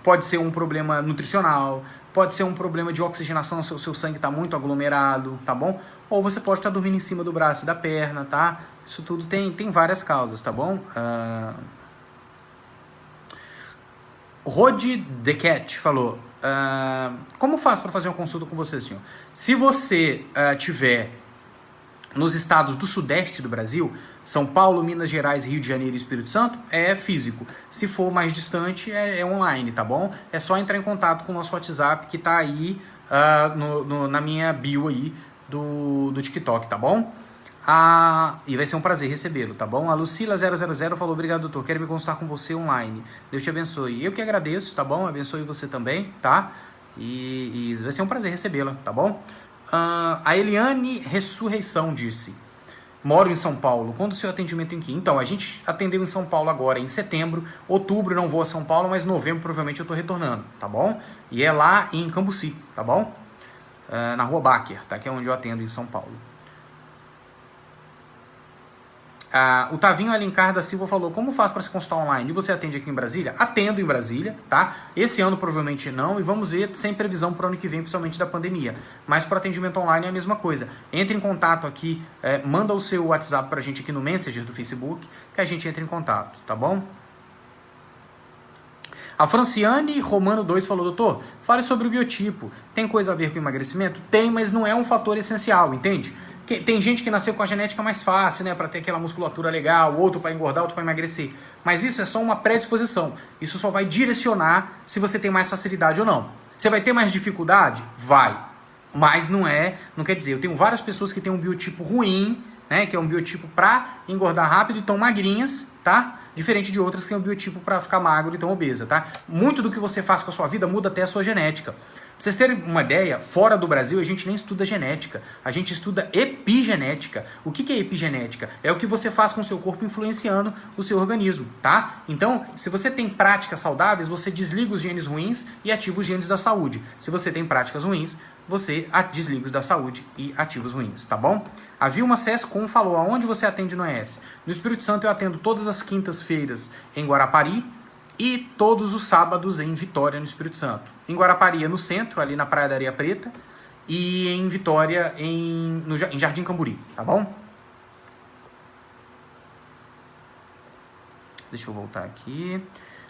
pode ser um problema nutricional, pode ser um problema de oxigenação, seu sangue está muito aglomerado, tá bom? Ou você pode estar dormindo em cima do braço e da perna, tá? Isso tudo tem várias causas, tá bom? Rod The Cat falou, como faço para fazer uma consulta com você, senhor? Se você tiver nos estados do sudeste do Brasil, São Paulo, Minas Gerais, Rio de Janeiro e Espírito Santo, é físico. Se for mais distante, é online, tá bom? É só entrar em contato com o nosso WhatsApp, que tá aí na minha bio aí do TikTok, tá bom? E vai ser um prazer recebê-lo, tá bom? A Lucila 000 falou, obrigado, doutor, quero me consultar com você online. Deus te abençoe. Eu que agradeço, tá bom? Abençoe você também, tá? E vai ser um prazer recebê-la, tá bom? A Eliane Ressurreição disse, moro em São Paulo, quando o seu atendimento em que? Então, a gente atendeu em São Paulo agora em setembro, outubro não vou a São Paulo, mas novembro provavelmente eu tô retornando, tá bom? E é lá em Cambuci, tá bom? Na Rua Baker, tá? Que é onde eu atendo em São Paulo. O Tavinho Alencar da Silva falou, como faz para se consultar online? E você atende aqui em Brasília? Atendo em Brasília, tá? Esse ano provavelmente não, e vamos ver sem previsão para o ano que vem, principalmente da pandemia. Mas para atendimento online é a mesma coisa. Entre em contato aqui, manda o seu WhatsApp para a gente aqui no Messenger do Facebook, que a gente entra em contato, tá bom? A Franciane Romano 2 falou, doutor, fale sobre o biotipo. Tem coisa a ver com emagrecimento? Tem, mas não é um fator essencial, entende? Tem gente que nasceu com a genética mais fácil, né? Para ter aquela musculatura legal, outro para engordar, outro para emagrecer. Mas isso é só uma predisposição. Isso só vai direcionar se você tem mais facilidade ou não. Você vai ter mais dificuldade? Vai. Mas não quer dizer. Eu tenho várias pessoas que têm um biotipo ruim, né? Que é um biotipo para engordar rápido e estão magrinhas, tá? Diferente de outras que têm um biotipo para ficar magro e estão obesa, tá? Muito do que você faz com a sua vida muda até a sua genética. Pra vocês terem uma ideia, fora do Brasil a gente nem estuda genética, a gente estuda epigenética. O que é epigenética? É o que você faz com o seu corpo influenciando o seu organismo, tá? Então, se você tem práticas saudáveis, você desliga os genes ruins e ativa os genes da saúde. Se você tem práticas ruins, você desliga os da saúde e ativa os ruins, tá bom? A Vilma Sescon falou, aonde você atende no ES? No Espírito Santo eu atendo todas as quintas-feiras em Guarapari e todos os sábados em Vitória, no Espírito Santo. Em Guarapari, no centro, ali na Praia da Areia Preta, e em Vitória, em Jardim Camburi, tá bom? Deixa eu voltar aqui.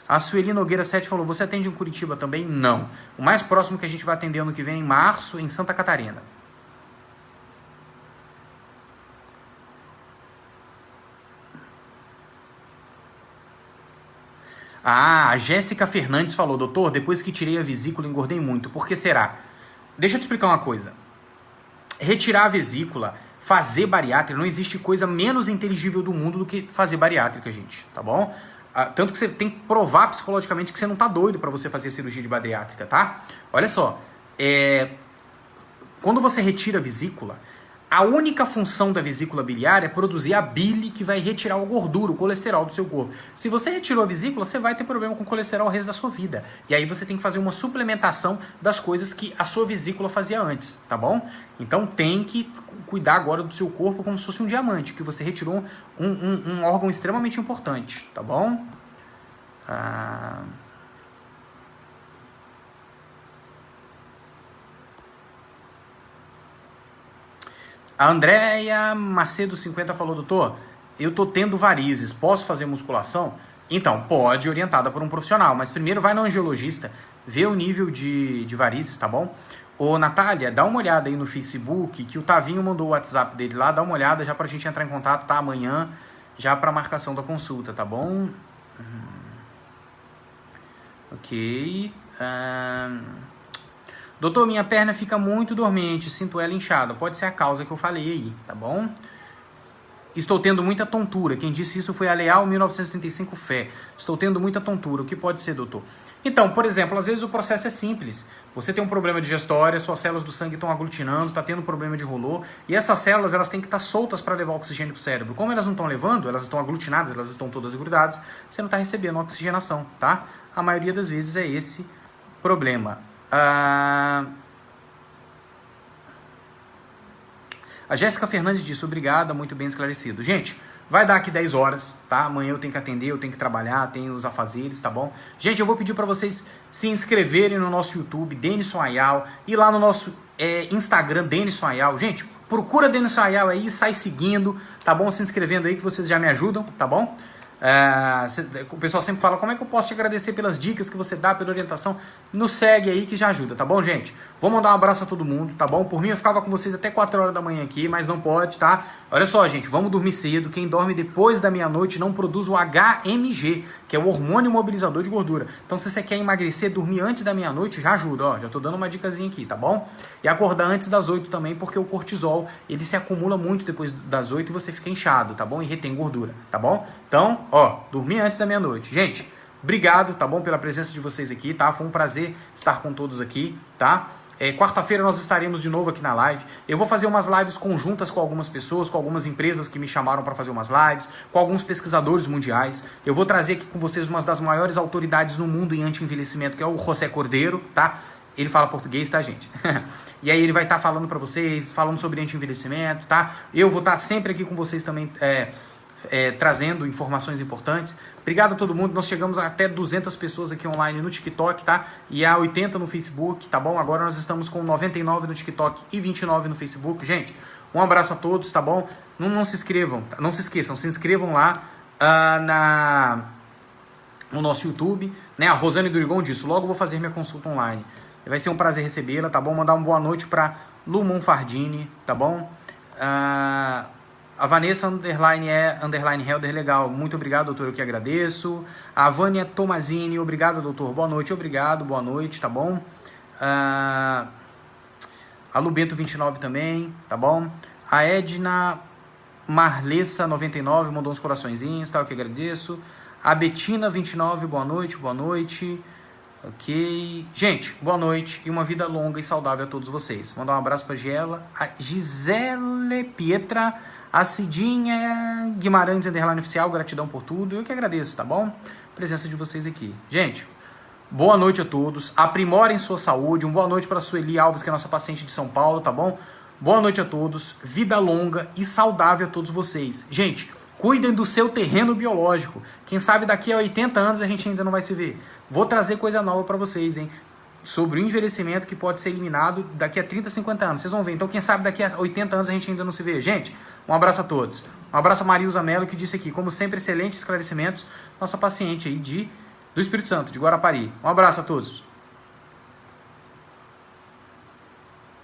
A Sueli Nogueira 7 falou, você atende em Curitiba também? Não. O mais próximo que a gente vai atender ano que vem é em março, em Santa Catarina. A Jéssica Fernandes falou, doutor, depois que tirei a vesícula engordei muito. Por que será? Deixa eu te explicar uma coisa. Retirar a vesícula, fazer bariátrica, não existe coisa menos inteligível do mundo do que fazer bariátrica, gente, tá bom? Tanto que você tem que provar psicologicamente que você não tá doido para você fazer cirurgia de bariátrica, tá? Olha só, quando você retira a vesícula, a única função da vesícula biliar é produzir a bile que vai retirar a gordura, o colesterol do seu corpo. Se você retirou a vesícula, você vai ter problema com colesterol o resto da sua vida. E aí você tem que fazer uma suplementação das coisas que a sua vesícula fazia antes, tá bom? Então tem que cuidar agora do seu corpo como se fosse um diamante, que você retirou um órgão extremamente importante, tá bom? A Andréia Macedo 50 falou, doutor, eu tô tendo varizes, posso fazer musculação? Então, pode, orientada por um profissional, mas primeiro vai no angiologista, vê o nível de varizes, tá bom? Ô, Natália, dá uma olhada aí no Facebook, que o Tavinho mandou o WhatsApp dele lá, dá uma olhada já pra gente entrar em contato, tá? Amanhã, já pra marcação da consulta, tá bom? Ok. Doutor, minha perna fica muito dormente, sinto ela inchada. Pode ser a causa que eu falei aí, tá bom? Estou tendo muita tontura. Quem disse isso foi a Leal 1935 Fé. Estou tendo muita tontura. O que pode ser, doutor? Então, por exemplo, às vezes o processo é simples. Você tem um problema digestório, suas células do sangue estão aglutinando, está tendo problema de rolô, e essas células elas têm que estar soltas para levar oxigênio para o cérebro. Como elas não estão levando, elas estão aglutinadas, elas estão todas grudadas, você não está recebendo oxigenação, tá? A maioria das vezes é esse problema. A Jéssica Fernandes disse, obrigada, muito bem esclarecido. Gente, vai dar aqui 10 horas, tá? Amanhã eu tenho que atender, eu tenho que trabalhar, tenho os afazeres, tá bom? Gente, eu vou pedir para vocês se inscreverem no nosso YouTube, Denison Ayal, e lá no nosso Instagram, Denison Ayal. Gente, procura Denison Ayal aí, sai seguindo, tá bom? Se inscrevendo aí que vocês já me ajudam, tá bom? O pessoal sempre fala, como é que eu posso te agradecer pelas dicas que você dá, pela orientação? Nos segue aí que já ajuda, tá bom, gente? Vou mandar um abraço a todo mundo, tá bom? Por mim eu ficava com vocês até 4 horas da manhã aqui, mas não pode, tá? Olha só, gente, vamos dormir cedo. Quem dorme depois da meia-noite não produz o HMG, que é o hormônio mobilizador de gordura. Então se você quer emagrecer, dormir antes da meia-noite já ajuda, ó. Já tô dando uma dicasinha aqui, tá bom? E acordar antes das 8 também, porque o cortisol, ele se acumula muito depois das 8 e você fica inchado, tá bom? E retém gordura, tá bom? Então, ó, dormir antes da meia-noite. Gente, obrigado, tá bom? Pela presença de vocês aqui, tá? Foi um prazer estar com todos aqui, tá? Quarta-feira nós estaremos de novo aqui na live. Eu vou fazer umas lives conjuntas com algumas pessoas, com algumas empresas que me chamaram para fazer umas lives, com alguns pesquisadores mundiais. Eu vou trazer aqui com vocês uma das maiores autoridades no mundo em anti-envelhecimento, que é o José Cordeiro, tá? Ele fala português, tá, gente? E aí ele vai estar falando para vocês, falando sobre anti-envelhecimento, tá? Eu vou estar sempre aqui com vocês também, trazendo informações importantes. Obrigado a todo mundo. Nós chegamos a até 200 pessoas aqui online no TikTok, tá? E a 80 no Facebook, tá bom? Agora nós estamos com 99 no TikTok e 29 no Facebook. Gente, um abraço a todos, tá bom? Não se inscrevam, não se esqueçam, se inscrevam lá no nosso YouTube, né? A Rosane Durigon disse, logo vou fazer minha consulta online. Vai ser um prazer recebê-la, tá bom? Mandar uma boa noite para Lu Monfardini, tá bom? A Vanessa _underline Helder, legal. Muito obrigado, doutor, eu que agradeço. A Vânia Tomazini, obrigado, doutor. Boa noite, obrigado, boa noite, tá bom? A Lubento 29 também, tá bom? A Edna Marlessa 99 mandou uns coraçõezinhos, tá? Eu que agradeço. A Betina 29, boa noite, boa noite. Ok. Gente, boa noite e uma vida longa e saudável a todos vocês. Mandar um abraço pra Giela, a Gisele Pietra, a Cidinha Guimarães _ oficial, gratidão por tudo. Eu que agradeço, tá bom? Presença de vocês aqui. Gente, boa noite a todos. Aprimorem sua saúde. Boa noite para a Sueli Alves, que é nossa paciente de São Paulo, tá bom? Boa noite a todos. Vida longa e saudável a todos vocês. Gente, cuidem do seu terreno biológico. Quem sabe daqui a 80 anos a gente ainda não vai se ver. Vou trazer coisa nova para vocês, hein? Sobre o envelhecimento que pode ser eliminado daqui a 30, 50 anos. Vocês vão ver. Então, quem sabe daqui a 80 anos a gente ainda não se vê. Gente, um abraço a todos. Um abraço a Marilza Mello, que disse aqui, como sempre, excelentes esclarecimentos. Nossa paciente aí do Espírito Santo, de Guarapari. Um abraço a todos.